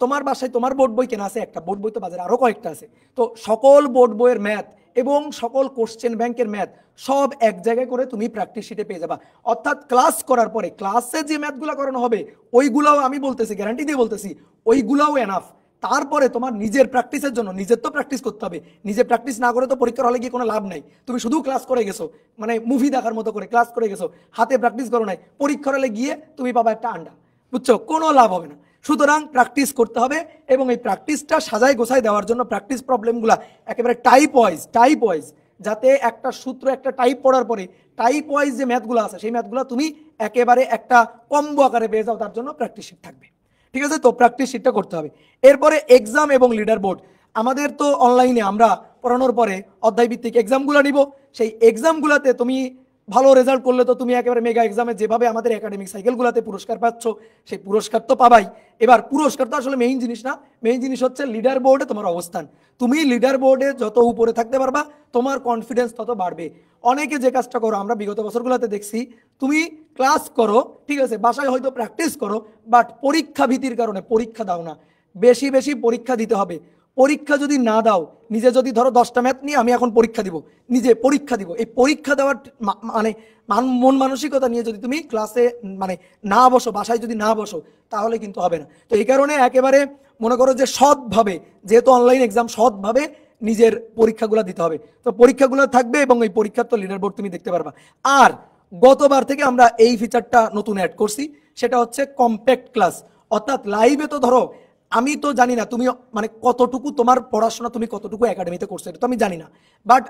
তোমার বাসায় তোমার বোর্ড বই কেনা আছে একটা, বোর্ড বই তো বাজারে আরও কয়েকটা আছে। তো সকল বোর্ড বইয়ের ম্যাথ এবং সকল কোশ্চেন ব্যাংকের ম্যাথ সব এক জায়গায় করে তুমি প্র্যাকটিস শিটে পেয়ে যাবা। অর্থাৎ ক্লাস করার পরে ক্লাসে যে ম্যাথগুলো করানো হবে ওইগুলোও আমি বলতেছি, গ্যারান্টি দিয়ে বলতেছি, ওইগুলোও এনাফ। তারপরে তোমার নিজের প্র্যাকটিসের জন্য নিজের তো প্র্যাকটিস করতে হবে, নিজে প্র্যাকটিস না করে তো পরীক্ষার হলে গিয়ে কোনো লাভ নাই। তুমি শুধু ক্লাস করে গেছো, মানে মুভি দেখার মতো করে ক্লাস করে গেছো, হাতে প্র্যাকটিস করো নাই, পরীক্ষার হলে গিয়ে তুমি পাবা একটা আন্ডা, বুঝছো, কোনো লাভ হবে না। সুতরাং প্র্যাকটিস করতে হবে, এবং এই প্র্যাকটিসটা সাজায় গোছায় দেওয়ার জন্য প্র্যাকটিস প্রবলেমগুলো একেবারে টাইপ ওয়াইজ, যাতে একটা সূত্র একটা টাইপ পড়ার পরে টাইপ ওয়াইজ যে ম্যাথগুলো আছে সেই ম্যাথগুলো তুমি একেবারে একটা কম্বো আকারে পেয়ে যাও, তার জন্য প্র্যাকটিস শিট থাকবে। ঠিক আছে, তো প্র্যাকটিস শিটটা করতে হবে। এরপরে এক্সাম এবং লিডার বোর্ড। আমাদের তো অনলাইনে আমরা পড়ানোর পরে অধ্যায় ভিত্তিক এক্সামগুলো নিব, সেই এক্সামগুলোতে তুমি ভালো রেজাল্ট করলে তো তুমি একেবারে মেগা এক্সামে যেভাবে আমাদের একাডেমিক সাইকেলগুলোতে পুরস্কার পাচ্ছ, সেই পুরস্কার তো পাবাই। এবার পুরস্কার তো আসলে মেইন জিনিস না, মেইন জিনিস হচ্ছে লিডার বোর্ডে তোমার অবস্থান। তুমি লিডার বোর্ডে যত উপরে থাকতে পারবা তোমার কনফিডেন্স তত বাড়বে। অনেকে যে কাজটা করো আমরা বিগত বছরগুলোতে দেখছি, তুমি ক্লাস করো ঠিক আছে, বাসায় হয়তো প্র্যাকটিস করো, বাট পরীক্ষা ভীতির কারণে পরীক্ষা দাও না। বেশি বেশি পরীক্ষা দিতে হবে। পরীক্ষা যদি না দাও, নিজে যদি ধরো 10টা ম্যাথ নিয়ে আমি এখন পরীক্ষা দিব, নিজে পরীক্ষা দিব, এই পরীক্ষা দেওয়ার মানে মন মানসিকতা নিয়ে যদি তুমি ক্লাসে মানে না বসো, বাসায় যদি না বসো, তাহলে কিন্তু হবে না। তো এই কারণে একেবারে মনে করো যে সৎভাবে, যেহেতু অনলাইন এক্সাম, সৎভাবে নিজের পরীক্ষাগুলো দিতে হবে। তো পরীক্ষাগুলো থাকবে এবং এই পরীক্ষার তো লিডার বোর্ড তুমি দেখতে পারবা। আর গতবার থেকে আমরা এই ফিচারটা নতুন অ্যাড করছি, সেটা হচ্ছে কম্প্যাক্ট ক্লাস। অর্থাৎ লাইভে তো ধরো আমি তো জানি না তুমি মানে কতটুকু তোমার পড়াশোনা তুমি কতটুকু একাডেমিতে করছো, এটা তো আমি জানি না, বাট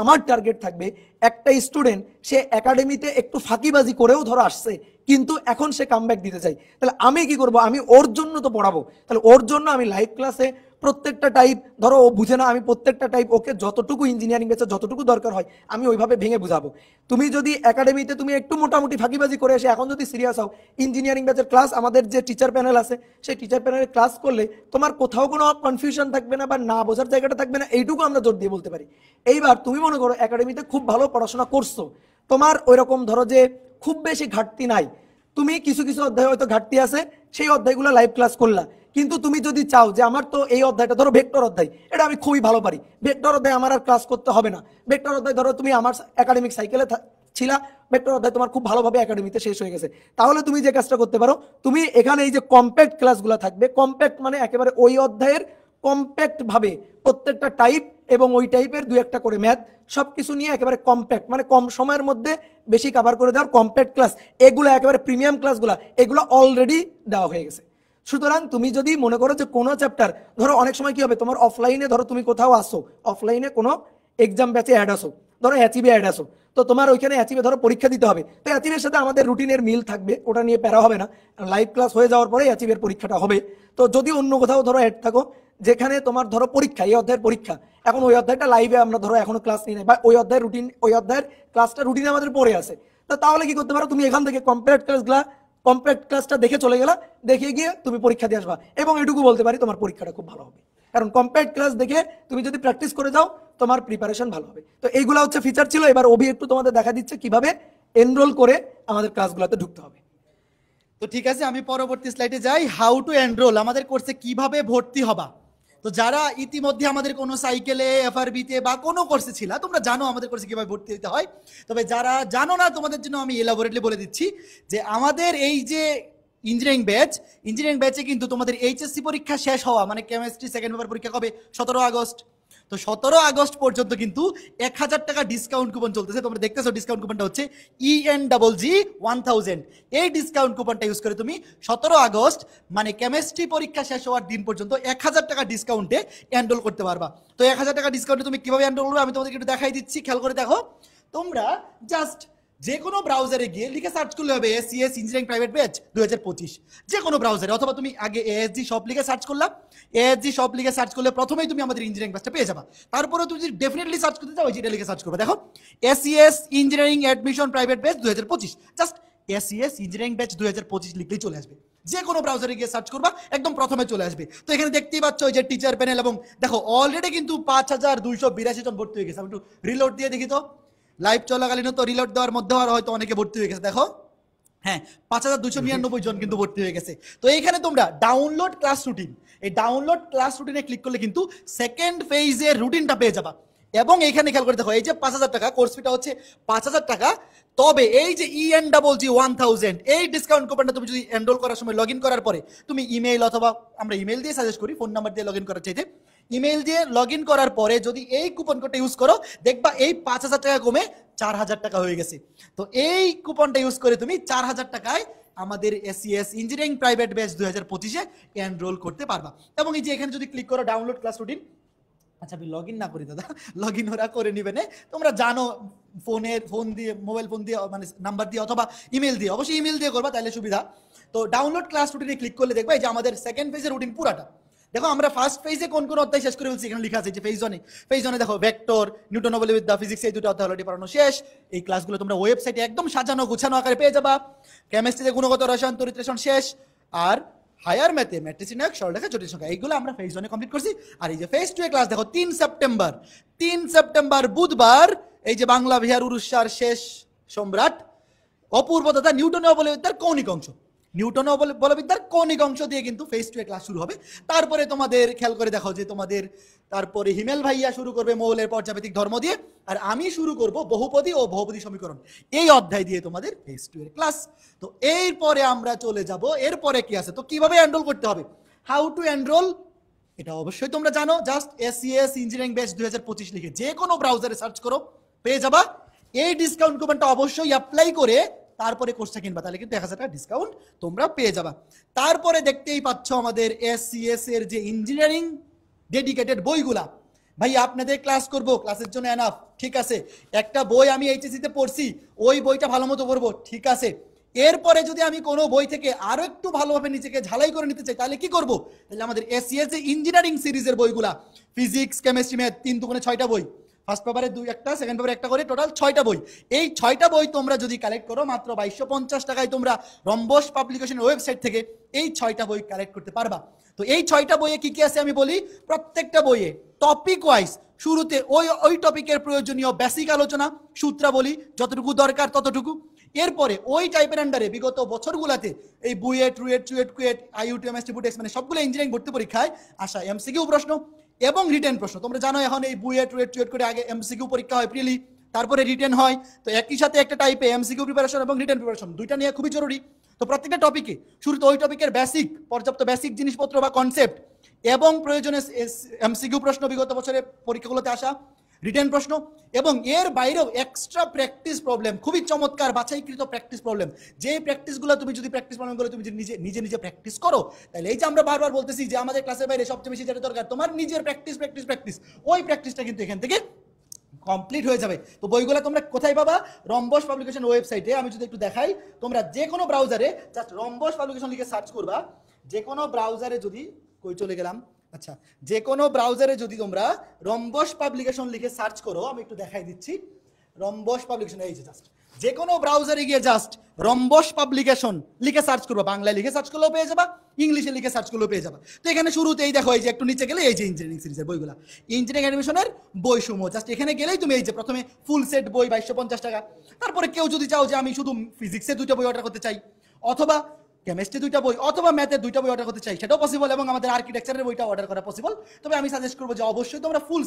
আমার টার্গেট থাকবে একটা স্টুডেন্ট সে একাডেমিতে একটু ফাঁকিবাজি করেও ধরো আসছে, কিন্তু এখন সে কামব্যাক দিতে চাই, তাহলে আমি কি করব, আমি ওর জন্য তো পড়াবো, তাহলে ওর জন্য আমি লাইভ ক্লাসে প্রত্যেকটা টাইপ, ধরো ও বুঝে না, আমি প্রত্যেকটা টাইপ ওকে যতটুকু ইঞ্জিনিয়ারিং ব্যাচে যতটুকু দরকার হয় আমি ওইভাবে ভেঙে বুঝাবো। তুমি যদি একাডেমিতে তুমি একটু মোটামুটি ফাঁকিবাজি করে এসে এখন যদি সিরিয়াস হও, ইঞ্জিনিয়ারিং ব্যাচের ক্লাস, আমাদের যে টিচার প্যানেল আছে সেই টিচার প্যানেলে ক্লাস করলে তোমার কোথাও কোনো কনফিউশন থাকবে না বা না বোঝার জায়গাটা থাকবে না, এইটুকু আমরা জোর দিয়ে বলতে পারি। এইবার তুমি মনে করো একাডেমিতে খুব ভালো পড়াশোনা করছো, তোমার ওইরকম ধরো যে খুব বেশি ঘাটতি নাই, তুমি কিছু কিছু অধ্যায় হয়তো ঘাটতি আছে, সেই অধ্যায়গুলো লাইভ ক্লাস করলা। কিন্তু তুমি যদি চাও যে আমার তো এই অধ্যায়টা, ধরো ভেক্টর অধ্যায়, এটা আমি খুবই ভালো পারি, ভেক্টর অধ্যায় আমার আর ক্লাস করতে হবে না, ভেক্টর অধ্যায় ধরো তুমি আমার একাডেমিক সাইকেলে ছিলা, ভেক্টর অধ্যায় তোমার খুব ভালোভাবে একাডেমিতে শেষ হয়ে গেছে, তাহলে তুমি যে কাজটা করতে পারো, তুমি এখানে এই যে কম্প্যাক্ট ক্লাসগুলো থাকবে, কম্প্যাক্ট মানে একেবারে ওই অধ্যায়ের কম্প্যাক্ট ভাবে প্রত্যেকটা টাইপ এবং ওই টাইপের 2-1টা করে ম্যাথ সবকিছু নিয়ে একেবারে কম্প্যাক্ট মানে কম সময়ের মধ্যে বেশি কভার করে দেওয়ার কম্প্যাক্ট ক্লাস, এগুলো একেবারে প্রিমিয়াম ক্লাসগুলো, এগুলো অলরেডি দেওয়া হয়ে গেছে। সুতরাং তুমি যদি মনে করো যে কোনো চ্যাপ্টার, ধরো অনেক সময় কি হবে, তোমার অফলাইনে ধরো তুমি কোথাও আসো, অফলাইনে কোনো এক্সাম ব্যাচে অ্যাড আসো, ধরো অ্যাচিভে অ্যাড আসো, তো তোমার ওইখানে অ্যাচিভে ধরো পরীক্ষা দিতে হবে, তো অ্যাচিভের সাথে আমাদের রুটিনের মিল থাকবে, ওটা নিয়ে প্যারা হবে না, লাইভ ক্লাস হয়ে যাওয়ার পরে অ্যাচিভের পরীক্ষাটা হবে। তো যদি অন্য কোথাও ধরো অ্যাড থাকো যেখানে তোমার ধরো পরীক্ষা, এই অধ্যায়ের পরীক্ষা, এখন ওই অধ্যায়টা লাইভে আমরা ধরো এখনো ক্লাস নিই নাই, বা ওই অধ্যায়ের রুটিন, ওই অধ্যায়ের ক্লাসটা রুটিনে আমাদের পড়ে আছে, তো তাহলে কি করতে পারো, তুমি এখান থেকে কম্প্যাক্ট ক্লাসটা দেখে চলে গেলা, দেখে গিয়ে তুমি পরীক্ষা দিয়ে আসবা, এবং এটুকু বলতে পারি তোমার পরীক্ষাটা খুব ভালো হবে, কারণ কম্প্যাক্ট ক্লাস দেখে তুমি যদি প্র্যাকটিস করে যাও তোমার প্রিপারেশন ভালো হবে। তো এইগুলো হচ্ছে ফিচার ছিল। এবার অভি একটু তোমাদের দেখা দিচ্ছে কিভাবে এনরোল করে আমাদের ক্লাসগুলোতে ঢুকতে হবে। তো ঠিক আছে, আমি পরবর্তী স্লাইডে যাই। হাউ টু এনরোল, আমাদের কোর্সে কিভাবে ভর্তি হবা। তো যারা ইতিমধ্যে আমাদের কোনো সাইকেলে, এফআরবিতে বা কোনো কোর্সে ছিল, তোমরা জানো আমাদের কোর্সে কিভাবে ভর্তি হতে হয়। তবে যারা জানো না, তোমাদের জন্য আমি এলাবোরেটলি বলে দিচ্ছি যে আমাদের এই যে ইঞ্জিনিয়ারিং ব্যাচে কিন্তু তোমাদের এইচএসসি পরীক্ষা শেষ হওয়া মানে কেমিস্ট্রি সেকেন্ড পেপার পরীক্ষা কবে, 17 আগস্ট। তো 17 আগস্ট পর্যন্ত কিন্তু 1000 টাকা ডিসকাউন্ট কুপন চলতেছে। তোমরা দেখতেছো ডিসকাউন্ট কুপনটা হচ্ছে ENGG1000। এই ডিসকাউন্ট কুপনটা ইউজ করে তুমি 17 আগস্ট মানে কেমিস্ট্রি পরীক্ষা শেষ হওয়ার দিন পর্যন্ত 1000 টাকা ডিসকাউন্টে এনরোল করতে পারবা। তো 1000 টাকা ডিসকাউন্টে তুমি কিভাবে এনরোল করবে আমি তোমাদেরকে একটু দেখাই দিচ্ছি, খেয়াল করে দেখো। তোমরা জাস্ট যে কোনো ব্রাউজারে গিয়ে লিখে সার্চ করলে হবে SCS ইঞ্জিনিয়ারিং প্রাইভেট ব্যাচ 2025, যে কোনো ব্রাউজারে, অথবা তুমি আগে ASG শপ লিখে সার্চ করলা, ASG শপ লিখে সার্চ করলে প্রথমেই তুমি আমাদের ইঞ্জিনিয়ারিং ব্যাচটা পেয়ে যাবা। তারপরে তুমি যদি ডেফিনেটলি সার্চ করতে চাও, যেটা লিখে সার্চ করবে, দেখো SCS engineering admission private batch 2025, just SCS engineering batch 2025 লিখলেই চলে আসবে। যে কোনো ব্রাউজারে গিয়ে সার্চ করবা, একদম প্রথমে চলে আসবে। তো এখানে দেখতেই পাচ্ছ ওই যে টিচার প্যানেল, এবং দেখো অলরেডি কিন্তু 5282 জন ভর্তি হয়ে গেছে। আমি একটু রিলোড দিয়ে দেখি, তো লাইভ চলাকালীন তো রিলোড দেওয়ার মধ্যে আর হয়তো অনেকে ভর্তি হয়ে গেছে। দেখো হ্যাঁ, 5299 জন কিন্তু ভর্তি হয়ে গেছে। তো এইখানে তোমরা ডাউনলোড ক্লাস রুটিন, এই ডাউনলোড ক্লাস রুটিনে ক্লিক করলে কিন্তু সেকেন্ড ফেজের রুটিনটা পেয়ে যাবা। এবং এইখানে খেয়াল করে দেখো, এই যে 5,000 টাকা কোর্স ফিটা হচ্ছে 5,000 টাকা, তবে এই যে ENGG1000 এই ডিসকাউন্ট কুপনটা তুমি যদি এনরোল করার সময় লগ ইন করার পরে তুমি ইমেইল, অথবা আমরা ইমেইল দিয়ে সাজেস্ট করি, ফোন নাম্বার দিয়ে লগ ইন করার চাইতে ইমেইল দিয়ে লগ ইন করার পরে যদি এই কুপন কোডটা ইউজ করো, দেখবা এই 5,000 টাকা কমে 4,000 টাকা হয়ে গেছে। তো এই কুপনটা ইউজ করে তুমি 4,000 টাকায় আমাদের SES ইঞ্জিনিয়ারিং প্রাইভেট ব্যাচ 2025-এ এনরোল করতে পারবা। এবং এই যে এখানে যদি ক্লিক করো ডাউনলোড ক্লাস রুটিন, আচ্ছা আমি লগ ইন না করি দাদা, লগ ইন ওরা করে নিবে না, তোমরা জানো ফোন দিয়ে, মোবাইল ফোন দিয়ে, মানে নাম্বার দিয়ে অথবা ইমেল দিয়ে, অবশ্যই ইমেল দিয়ে করবা তাহলে সুবিধা। তো ডাউনলোড ক্লাস রুটিনে ক্লিক করলে দেখবা এই যে আমাদের সেকেন্ড ফেজের রুটিন পুরাটা। দেখো আমরা ফার্স্ট ফেজে কোন কোন অধ্যায় শেষ করে ফেলছি, এখানে লেখা আছে যে ফেজ ওয়ানে দেখো ভেক্টর, নিউটন বলবিদ্যা, ফিজিক্স, এই দুটো অধ্যায় অলরেডি পড়ানো শেষ। এই ক্লাসগুলো তোমরা ওয়েবসাইটে একদম সাজানো গুছানো আকারে পেয়ে যাবা। কেমিস্ট্রিতে গুণগত রসায়ন, তড়িৎ রসায়ন শেষ। আর হায়ার ম্যাথে ম্যাট্রিক্স নির্ণায়ক, সরলরেখা, জটিল সংখ্যা, এইগুলো আমরা ফেজ ওয়ানে কমপ্লিট করছি। আর এই যে ফেজ 2 এর ক্লাস দেখো 3 সেপ্টেম্বর বুধবার, এই যে বাংলা বিহার উড়িষ্যার শেষ সম্রাট অপূর্ব তথা নিউটনীয় বলবিদ্যার কৌণিক অংশ, নিউটনীয় বলবিদ্যার কৌণিক অংশ দিয়ে কিন্তু ফেজ 2 এর ক্লাস শুরু হবে। তারপরে তোমাদের খেয়াল করে দেখো যে তোমাদের তারপরে হিমেল ভাইয়া শুরু করবে মৌলের পর্যাবৃত্তিক ধর্ম দিয়ে, আর আমি শুরু করব বহুপদী ও বহুপদী সমীকরণ, এই অধ্যায় দিয়ে তোমাদের ফেজ 2 এর ক্লাস। তো এরপরে আমরা চলে যাব, এরপরে কি আছে, তো কিভাবে এনরোল করতে হবে, হাউ টু এনরোল, এটা অবশ্যই তোমরা জানো। জাস্ট SES ইঞ্জিনিয়ারিং ব্যাচ 2025 লিখে যে কোনো ব্রাউজারে সার্চ করো, পেয়ে যাবা। এই ডিসকাউন্ট কুপনটা অবশ্যই অ্যাপ্লাই করে তারপরে কোর্সটা কিনবা, তাহলে কিন্তু 1000 টাকা ডিসকাউন্ট তোমরা পেয়ে যাবা। তারপরে দেখতেই পাচ্ছ আমাদের SES এর যে ইঞ্জিনিয়ারিং ডেডিকেটেড বইগুলা, ভাই আপনাদের ক্লাস করব, ক্লাসের জন্য এনাফ, ঠিক আছে। একটা বই আমি HSC তে পড়ছি, ওই বইটা ভালো মতো পড়বো, ঠিক আছে। এরপরে যদি আমি কোনো বই থেকে আরো একটু ভালোভাবে নিজেকে ঝালাই করে নিতে চাই, তাহলে কি করব, তাহলে আমাদের SES যে ইঞ্জিনিয়ারিং সিরিজের বইগুলা, ফিজিক্স, কেমিস্ট্রি, ম্যাথ, 3 দুগুণে 6টা বই, ফার্স্ট পেপারে 2 একটা, সেকেন্ড পেপারে একটা করে, টোটাল 6টা বই। এই 6টা বই তোমরা যদি কালেক্ট করো মাত্র 2250 টাকায় তোমরা রম্বস পাবলিকেশনের ওয়েবসাইট থেকে এই 6টা বই কালেক্ট করতে পারবা। তো এই 6টা বইয়ে কি কি আছে আমি বলি। প্রত্যেকটা বইয়ে টপিক ওয়াইজ শুরুতে ওই টপিকের প্রয়োজনীয় বেসিক আলোচনা, সূত্রাবলী, যতটুকু দরকার ততটুকু। এরপরে ওই টাইপের আন্ডারে বিগত বছরগুলোতে এই বুয়েট, রুয়েট, চুয়েট, কুয়েট, IUTM, STPUTEX, মানে সবগুলো ইঞ্জিনিয়ারিং ভর্তি পরীক্ষায় আসা MCQ প্রশ্ন এবং রিটেন প্রশ্ন। তোমরা জানো এখন এই বুয়েট, রুয়েট, চুয়েট করে আগে MCQ পরীক্ষা হয় প্রিলি, তারপরে রিটেন হয়। তো একই সাথে একটা টাইপে MCQ প্রিপারেশন এবং রিটেন প্রিপারেশন দুইটা নিয়ে খুবই জরুরি। তো প্রত্যেকটা টপিকে শুরুতে ওই টপিকের পর্যাপ্ত বেসিক জিনিসপত্র বা কনসেপ্ট এবং প্রয়োজনে MCQ প্রশ্ন, বিগত বছরে পরীক্ষাগুলোতে আসা রিটেন প্রশ্ন, এবং এর বাইরেও এক্সট্রা প্র্যাকটিস প্রবলেম, খুবই চমৎকার বাছাইকৃত প্র্যাকটিস প্রবলেম। যে প্র্যাকটিসগুলো তুমি যদি প্র্যাকটিস প্রবলেমগুলো তুমি নিজে প্র্যাকটিস করো, তাহলে এই যে আমরা বারবার বলতেছি যে আমাদের ক্লাসের বাইরে সবচেয়ে বেশি যেটা দরকার তোমার নিজের প্র্যাকটিস, ওই প্র্যাকটিসটা কিন্তু এখান থেকে কমপ্লিট হয়ে যাবে। তো বইগুলো তোমরা কোথায় পাবা, রম্বস পাবলিকেশন ওয়েবসাইটে। আমি যদি একটু দেখাই, তোমরা যে কোনো ব্রাউজারে জাস্ট রম্বস পাবলিকেশন লিখে সার্চ করবা, যে কোনো ব্রাউজারে যদি কই চলে গেলাম, আচ্ছা, যে কোনো ব্রাউজারে যদি তোমরা রম্বস পাবলিকেশন লিখে সার্চ করো, আমি একটু দেখাই দিচ্ছি। রম্বস পাবলিকেশন, এই যে জাস্ট যে কোনো ব্রাউজারে গিয়ে জাস্ট রম্বস পাবলিকেশন লিখে সার্চ করবা, বাংলায় লিখে সার্চ করলেও পেয়ে যাবা, ইংলিশে লিখে সার্চ করলেও পেয়ে যাবা। তো এখানে শুরুতেই দেখো, এই যে একটু নিচে গেলে এই যে ইঞ্জিনিয়ারিং সিরিজের বইগুলা, ইঞ্জিনিয়ারিং অ্যাডমিশনের বইসমূহ, জাস্ট এখানে গেলেই তুমি এই যে প্রথমে ফুল সেট বই 2250 টাকা। তারপরে কেউ যদি চাও যে আমি শুধু ফিজিক্সের 2টা বই অর্ডার করতে চাই, অথবা কেমিস্ট্রি 2টা বই, অথবা ম্যাথের 2টা বই অর্ডার করতে চাই, সেটাও পসিবল, এবং আমাদের আর্কিটেকচারের বইটা অর্ডার করা পসিবল। তবে আমি সাজেস্ট করবো যে অবশ্যই তোমরা ফুল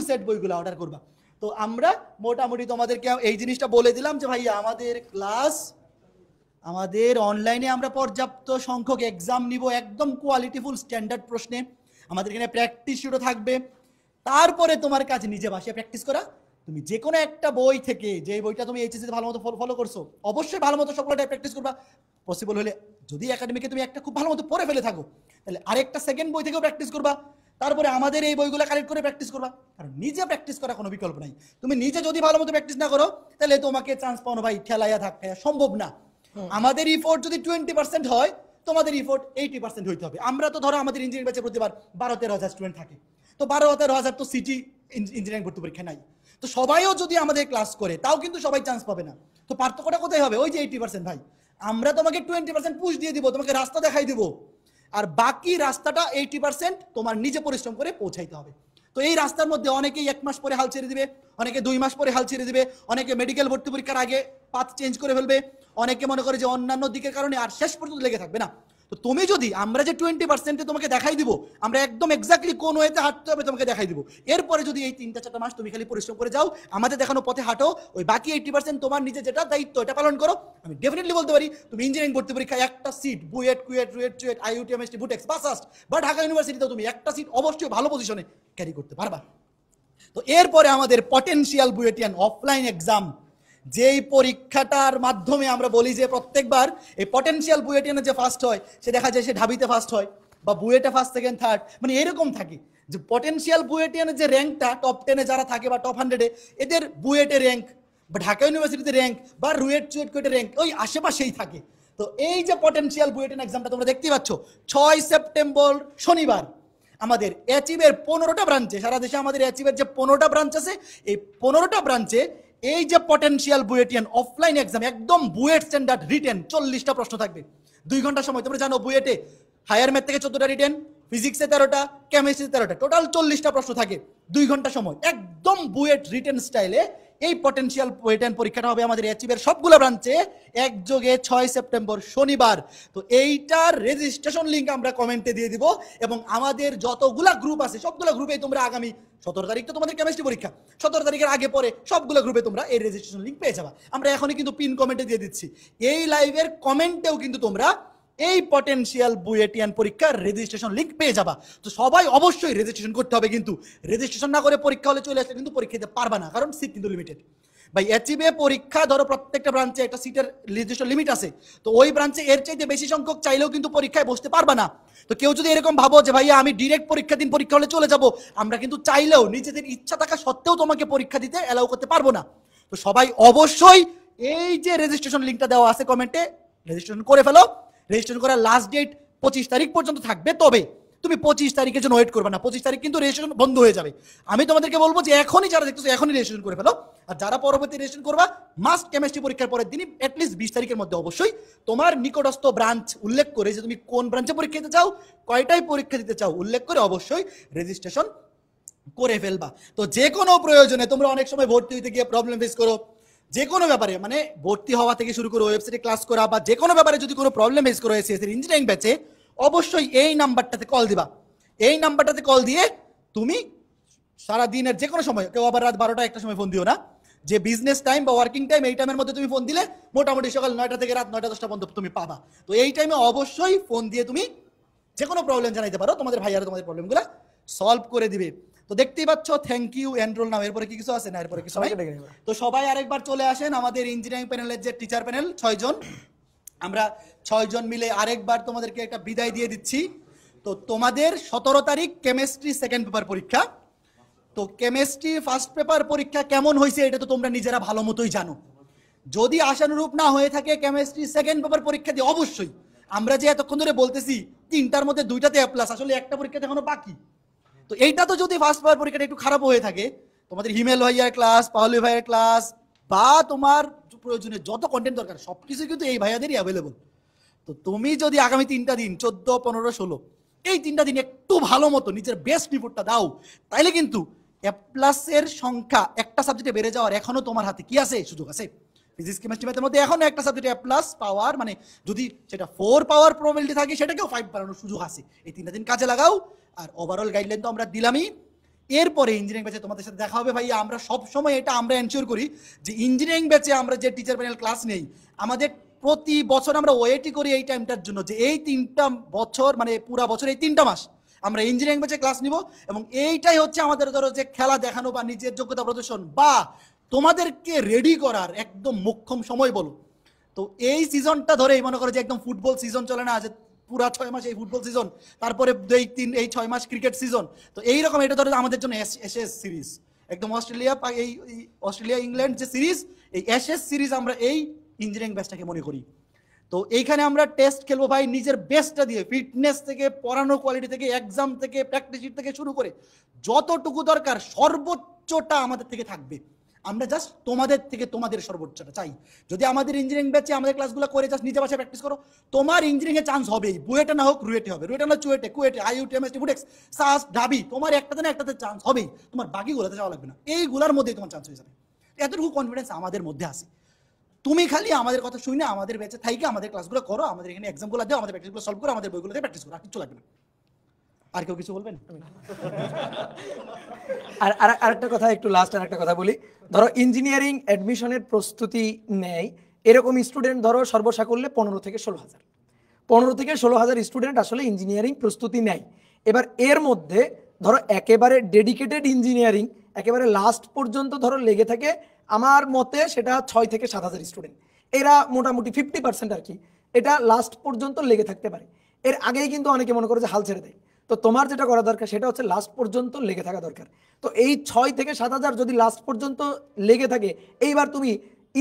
সেট বইগুলো অর্ডার করবা। তো আমরা মোটামুটি তোমাদেরকে এই জিনিসটা বলে দিলাম যে ভাই আমাদের ক্লাস, আমাদের অনলাইনে আমরা পর্যাপ্ত সংখ্যক এক্সাম নিব, একদম কোয়ালিটিফুল স্ট্যান্ডার্ড প্রশ্নে। আমাদের এখানে প্র্যাকটিস শুরু থাকবে। তারপরে তোমার কাছে নিজে ভাষায় প্র্যাকটিস করা। তুমি যে কোনো একটা বই থেকে, যে বইটা তুমি এইচএসসি ভালো মতো ফলো করছো, অবশ্যই ভালো মতো সবকটাই প্র্যাকটিস করবা। পসিবল হলে যদি একাডেমিকে তুমি একটা খুব ভালো মতো পড়ে ফেলে থাকো, তাহলে আরেকটা সেকেন্ড বই থেকেও প্র্যাকটিস করবা। তারপরে আমাদের এই বইগুলো কালেক্ট করে প্র্যাকটিস করবা, কারণ নিজে প্র্যাকটিস করা কোনো বিকল্প নাই। তুমি নিজে যদি ভালো মতো প্র্যাকটিস না করো, তাহলে তোমাকে চান্স পাওয়ানো ভাই ঠেলাইয়া থাকা সম্ভব না। আমাদের ইফোর্ট যদি 20% হয়, তোমাদের ইফোর্ট 80% হইতে হবে। আমরা তো ধরো আমাদের ইঞ্জিনিয়ারিং ব্যাচে প্রতিবার 12-13 হাজার স্টুডেন্ট থাকে, তো 12-13 হাজার তো সিটি ইঞ্জিনিয়ারিং ভর্তি পরীক্ষা নাই। তো সবাইও যদি আমাদের ক্লাস করে, তাও কিন্তু সবাই চান্স পাবে না। তো পার্থক্যটা কোথায় হবে, ওই যে 80% ভাই। আমরা তোমাকে 20% পুশ দিয়ে দিব, তোমাকে রাস্তা দেখাই দিব, আর বাকি রাস্তাটা 80% তোমার নিজে পরিশ্রম করে পৌঁছাইতে হবে। তো এই রাস্তার মধ্যে অনেকেই 1 মাস পরে হাল ছেড়ে দিবে, অনেকে 2 মাস পরে হাল ছেড়ে দিবে, অনেকে মেডিকেল ভর্তি পরীক্ষার আগে পাথ চেঞ্জ করে ফেলবে, অনেকে মনে করে যে অন্যান্য দিকের কারণে আর শেষ পর্যন্ত লেগে থাকবে না। তো তুমি যদি আমরা যে 20% তোমাকে দেখাই দিব, আমরা একদম এক্স্যাক্টলি কোন ওয়েতে হাঁটতে হবে তোমাকে দেখাই দিব, এরপরে যদি এই 3-4 মাস তুমি খালি পরিশ্রম করে যাও, আমাদের দেখানো পথে হাঁটো, ওই বাকি 80% তোমার নিজে যেটা দায়িত্ব এটা পালন করো, আমি ডেফিনেটলি বলতে পারি তুমি ইঞ্জিনিয়ারিং ভর্তি পরীক্ষায় একটা সিট বুয়েট কুয়েট রুয়েট চুয়েট আইইউটি এমএসটি বুটেক্স বাসাস্ট বা ঢাকা ইউনিভার্সিটিতেও তুমি একটা সিট অবশ্যই ভালো পজিশনে ক্যারি করতে পারবা। তো এরপরে আমাদের পটেনশিয়াল বুয়েটিয়ান অফলাইন এক্সাম, যেই পরীক্ষাটার মাধ্যমে আমরা বলি যে প্রত্যেকবার এই পটেনশিয়াল বুয়েটিয়ানে যে ফার্স্ট হয় সে দেখা যায় সে ঢাবিতে ফার্স্ট হয় বা বুয়েটে ফার্স্ট সেকেন্ড থার্ড, মানে এরকম থাকে যে পটেনশিয়াল বুয়েটিয়ানের যে র্যাঙ্কটা টপ 10-এ যারা থাকে বা টপ 100-এ এদের বুয়েটে র্যাঙ্ক বা ঢাকা ইউনিভার্সিটিতে র্যাঙ্ক বা রুয়েট চুয়েট কুয়েটে র্যাঙ্ক ওই আশেপাশেই থাকে। তো এই যে পটেনশিয়াল বুয়েটিয়ান এক্সামটা তোমরা দেখতেই পাচ্ছ 6 সেপ্টেম্বর শনিবার আমাদের অ্যাচিভের 15টা ব্রাঞ্চে, সারা দেশে আমাদের অ্যাচিভের যে 15টা ব্রাঞ্চ আছে এই 15টা ব্রাঞ্চে এই যে পটেনশিয়াল বুয়েটিয়ান অফলাইন এক্সাম একদম বুয়েট স্ট্যান্ডার্ড রিটেন 40টা প্রশ্ন থাকবে, 2 ঘন্টা সময়। তোমরা জানো বুয়েটে হায়ার ম্যাথ থেকে 14টা রিটেন, ফিজিক্সে 13টা, কেমিস্ট্রিতে 13টা, টোটাল 40টা প্রশ্ন থাকে, 2 ঘন্টা সময়, একদম বুয়েট রিটেন স্টাইলে এই পটেনশিয়াল বুয়েটিয়ান পরীক্ষাটা হবে আমাদের অ্যাচিভের সবগুলো ব্রাঞ্চে একযোগে 6 সেপ্টেম্বর শনিবার। তো এইটার রেজিস্ট্রেশন লিঙ্ক আমরা কমেন্টে দিয়ে দিব এবং আমাদের যতগুলা গ্রুপ আছে সবগুলো গ্রুপে তোমরা আগামী 17 তারিখ তো তোমাদের কেমিস্ট্রি পরীক্ষা, 17 তারিখের আগে পরে সবগুলো গ্রুপে তোমরা এই রেজিস্ট্রেশন লিঙ্ক পেয়ে যাবা। আমরা এখনই কিন্তু পিন কমেন্টে দিয়ে দিচ্ছি, এই লাইভের কমেন্টেও কিন্তু তোমরা এই পটেনশিয়াল বুয়েটিয়ান পরীক্ষার রেজিস্ট্রেশন লিঙ্ক পেয়ে যাবা। তো সবাই অবশ্যই রেজিস্ট্রেশন করতে হবে, কিন্তু রেজিস্ট্রেশন না করে পরীক্ষা হলে চলে আসলে কিন্তু পরীক্ষা দিতে পারবা না, কারণ সিট কিন্তু লিমিটেড। ভাই অ্যাচিভে পরীক্ষা ধরো প্রত্যেকটা ব্রাঞ্চে একটা সিটের নির্দিষ্ট লিমিট আছে, তো ওই ব্রাঞ্চে এর চাইতে বেশি সংখ্যক চাইলেও কিন্তু পরীক্ষায় বসতে পারবা না। তো কেউ যদি এরকম ভাবো যে ভাইয়া আমি ডিরেক্ট পরীক্ষা দিন পরীক্ষা হলে চলে যাব, আমরা কিন্তু চাইলেও নিজেদের ইচ্ছা থাকা সত্ত্বেও তোমাকে পরীক্ষা দিতে অ্যালাউ করতে পারবো না। তো সবাই অবশ্যই এই যে রেজিস্ট্রেশন লিঙ্কটা দেওয়া আছে কমেন্টে রেজিস্ট্রেশন করে ফেলো। রেজিস্ট্রেশন করার লাস্ট ডেট 25 তারিখ পর্যন্ত থাকবে, তবে তুমি 25 তারিখের জন্য ওয়েট করবে না, 25 তারিখ কিন্তু রেজিস্ট্রেশন বন্ধ হয়ে যাবে। আমি তোমাদেরকে বলবো যে এখনই যারা দেখতেছো এখনই রেজিস্ট্রেশন করে ফেলো, আর যারা পরবর্তী রেজিস্ট্রেশন করবা মাস্ট কেমিস্ট্রি পরীক্ষার পরের দিনই অ্যাটলিস্ট 20 তারিখের মধ্যে অবশ্যই তোমার নিকটস্থ ব্রাঞ্চ উল্লেখ করে যে তুমি কোন ব্রাঞ্চে পরীক্ষা দিতে চাও, কয়টায় পরীক্ষা দিতে চাও উল্লেখ করে অবশ্যই রেজিস্ট্রেশন করে ফেলবা। তো যে কোনো প্রয়োজনে তোমরা অনেক সময় ভর্তি হইতে গিয়ে প্রবলেম ফেস করো, যে কোনো ব্যাপারে মানে ভর্তি হওয়া থেকে শুরু করে ওয়েবসাইটে ক্লাস করা বা যে কোনো ব্যাপারে যদি কোনো প্রবলেম ফেস করো এসএসসি ইঞ্জিনিয়ারিং ব্যাচে, অবশ্যই এই নাম্বারটাতে কল দিবা। এই নাম্বারটাতে কল দিয়ে তুমি সারা দিনের যে কোনো সময়, কেউ আবার রাত 12টা 1টা সময় ফোন দিও না, যে বিজনেস টাইম বা ওয়ার্কিং টাইম এই টাইমের মধ্যে তুমি ফোন দিলে মোটামুটি সকাল 9টা থেকে রাত 9টা-10টা পর্যন্ত তুমি পাবা। তো এই টাইমে অবশ্যই ফোন দিয়ে তুমি যে কোনো প্রবলেম জানাইতে পারো, তোমাদের ভাইয়ারা তোমাদের প্রবলেমগুলো সলভ করে দিবে। তো দেখতেই পাচ্ছ থ্যাংক ইউ এনরোল নাও, এরপরে কি কিছু আছে না? এরপরে কিছু নাই। তো সবাই আরেকবার চলে আসেন আমাদের ইঞ্জিনিয়ারিং প্যানেলের যে টিচার প্যানেল 6 জন, আমরা 6 জন মিলে আরেকবার তোমাদেরকে একটা বিদায় দিয়ে দিচ্ছি। তো তোমাদের 17 তারিখ কেমিস্ট্রি সেকেন্ড পেপার পরীক্ষা। তো কেমিস্ট্রি ফার্স্ট পেপার পরীক্ষা কেমন হয়েছে এটা তো তোমরা নিজেরা ভালো মতোই জানো। যদি আশানুরূপ না হয়ে থাকে কেমিস্ট্রি সেকেন্ড পেপার পরীক্ষা দিয়ে অবশ্যই, আমরা যে এতক্ষণ ধরে বলতেছি 3টার মধ্যে 2টাতে এ প্লাস, আসলে একটা পরীক্ষাতে এখনো বাকি। তো এইটা তো যদি ফার্স্ট পেপার পরীক্ষাটা একটু খারাপ হয়ে থাকে, তোমাদের হিমেল ভাইয়ার ক্লাস, পাওলি ভাইয়ের ক্লাস বা তোমার প্রয়োজনে যত কন্টেন্ট দরকার সবকিছু কিন্তু এই ভাইয়াদেরই অ্যাভেলেবল। তো তুমি যদি আগামী 3টা দিন 14, 15, 16 এই 3টা দিন একটু ভালো মতো নিজের বেস্ট রিপোর্টটা দাও, তাইলে কিন্তু এ প্লাসের সংখ্যা একটা সাবজেক্টে বেড়ে যাওয়ার এখনো তোমার হাতে কি আছে? সুযোগ আছে। ফিজিক্স কেমিস্ট্রি ম্যাথের মধ্যে এখনো একটা সাবজেক্টে এ প্লাস পাওয়ার, মানে যদি সেটা 4 পাওয়ার প্রবাবিলিটি থাকে সেটাকেও 5 বাড়ানোর সুযোগ আছে। এই 3টা দিন কাজে লাগাও। আর ওভারঅল গাইডলাইন তো আমরা দিলামই। এরপরে ইঞ্জিনিয়ারিং ব্যাচে তোমাদের সাথে দেখা হবে ভাইয়া। আমরা সব সময় এটা আমরা এনশিওর করি যে ইঞ্জিনিয়ারিং ব্যাচে আমরা যে টিচার প্যানেল ক্লাস নেই, আমাদের প্রতি বছর আমরা ওয়েটই করি এই টাইমটার জন্য যে এই 3টা বছর মানে পুরা বছর এই 3টা মাস আমরা ইঞ্জিনিয়ারিং ব্যাচে ক্লাস নিব, এবং এইটাই হচ্ছে আমাদের ধরো যে খেলা দেখানো বা নিজের যোগ্যতা প্রদর্শন বা তোমাদেরকে রেডি করার একদম মোক্ষম সময় বলো। তো এই সিজনটা ধরেই মনে করো যে একদম ফুটবল সিজন চলে না, যে পুরা 6 মাস এই ফুটবল সিজন, তারপরে 2-3 6 মাস ক্রিকেট সিজন। তো এইরকম এটা ধরো আমাদের জন্য এসএস সিরিজ, একদম অস্ট্রেলিয়া ইংল্যান্ড যে সিরিজ, এই এসএস সিরিজ আমরা এই ইঞ্জিনিয়ারিং ব্যাচটাকে মনে করি। তো এইখানে আমরা টেস্ট খেলবো ভাই নিজের বেস্টটা দিয়ে, ফিটনেস থেকে পড়ানোর কোয়ালিটি থেকে এক্সাম থেকে প্র্যাকটিস শিট থেকে শুরু করে যতটুকু দরকার সর্বোচ্চটা আমাদের থেকে থাকবে। আমরা জাস্ট তোমাদের থেকে তোমাদের সর্বোচ্চটা চাই। যদি আমাদের ইঞ্জিনিয়ারিং ব্যাচে আমাদের ক্লাসগুলো করে জাস্ট নিজে বাসায় প্র্যাকটিস করো, তোমার ইঞ্জিনিয়ারিং এ চান্স হবেই। বুয়েটে না হোক রুয়েটে হবে, রুয়েটে না চুয়েটে, কুয়েটে, আইইউটি, এমএসটি, বুটেক্স, সাস, ঢাবি, তোমার একটাতে না একটাতে চান্স হবেই। তোমার বাকিগুলোতে যাওয়া লাগবে না, এইগুলোর মধ্যেই তোমার চান্স হয়ে যাবে। এতটুকু কনফিডেন্স আমাদের মধ্যে আছে। তুমি খালি আমাদের কথা শুনে আমাদের ব্যাচে থাইকে আমাদের ক্লাসগুলো করো, আমাদের এখানে এক্সামগুলো দাও, আমাদের প্র্যাকটিসগুলো সলভ করো, আমাদের বইগুলোতে প্র্যাকটিস করো, আর কিছু লাগবে না। আর কেউ কিছু বলবেন? আর আরেকটা কথা, একটু লাস্ট আরেকটা কথা বলি। ধরো ইঞ্জিনিয়ারিং অ্যাডমিশনের প্রস্তুতি নেয় এরকম স্টুডেন্ট ধরো সর্বসাকুল্যে 15 থেকে 16,000, 15 থেকে 16,000 স্টুডেন্ট আসলে ইঞ্জিনিয়ারিং প্রস্তুতি নেয়। এবার এর মধ্যে ধরো একেবারে ডেডিকেটেড ইঞ্জিনিয়ারিং একেবারে লাস্ট পর্যন্ত ধরো লেগে থাকে, আমার মতে সেটা 6 থেকে 7,000 স্টুডেন্ট। এরা মোটামুটি 50% আর কি এটা লাস্ট পর্যন্ত লেগে থাকতে পারে। এর আগেই কিন্তু অনেকে মনে করে যে হাল ছেড়ে দেয়। তো তোমার যেটা করা দরকার সেটা হচ্ছে লাস্ট পর্যন্ত লেগে থাকা দরকার। তো এই 6 থেকে 7,000 যদি লাস্ট পর্যন্ত লেগে থাকে, এইবার তুমি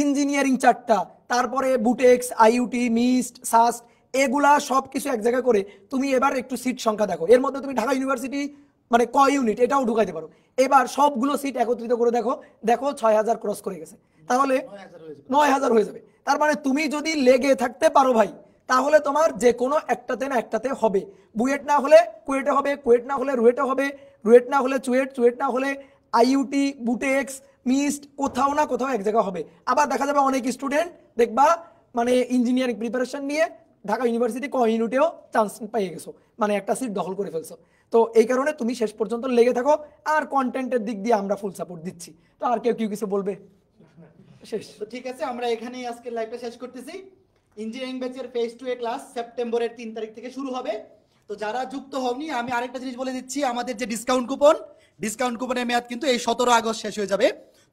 ইঞ্জিনিয়ারিং 4টা, তারপরে বুটেক্স, আইইউটি, মিস্ট, সাস্ট, এগুলা সব কিছু এক জায়গায় করে তুমি এবার একটু সিট সংখ্যা দেখো। এর মধ্যে তুমি ঢাকা ইউনিভার্সিটি মানে ক ইউনিট এটাও ঢুকাইতে পারো। এবার সবগুলো সিট একত্রিত করে দেখো, 6,000 ক্রস করে গেছে, তাহলে 9,000 হয়ে যাবে। তার মানে তুমি যদি লেগে থাকতে পারো ভাই, তাহলে তোমার যে কোনো একটাতে না একটাতে হবে। বুয়েট না হলে কুয়েটে হবে, কুয়েট না হলে রুয়েটে হবে, রুয়েট না হলে চুয়েট, চুয়েট না হলে আইইউটি, বুটেক্স, মিস্ট, কোথাও না কোথাও এক জায়গা হবে। আবার দেখা যাবে অনেক স্টুডেন্ট দেখবা মানে ইঞ্জিনিয়ারিং প্রিপারেশন নিয়ে ঢাকা ইউনিভার্সিটি ক ইউনিটেও চান্স পেয়ে গেছো, মানে একটা সিট দখল করে ফেলছো। তো এই কারণে তুমি শেষ পর্যন্ত লেগে থাকো, আর কন্টেন্টের দিক দিয়ে আমরা ফুল সাপোর্ট দিচ্ছি। তো আর কেউ কিছু বলবে? শেষ। তো ঠিক আছে, আমরা এখানেই আজকের লাইভটা শেষ করতেছি। ইঞ্জিনিয়ারিং ব্যাচের ফেজ 2 এ ক্লাস সেপ্টেম্বরের 3 তারিখ থেকে শুরু হবে। তো যারা যুক্ত হওনি, আমি আরেকটা জিনিস বলে দিচ্ছি, আমাদের যে ডিসকাউন্ট কুপনের মেয়াদ কিন্তু এই 17 আগস্ট শেষ হয়ে যাবে।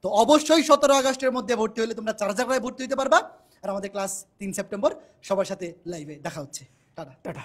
তো অবশ্যই 17 আগস্টের মধ্যে ভর্তি হলে তোমরা 4 জায়গায় ভর্তি হতে পারবা। আর আমাদের ক্লাস 3 সেপ্টেম্বর। সবার সাথে লাইভে দেখা হচ্ছে। টাটা।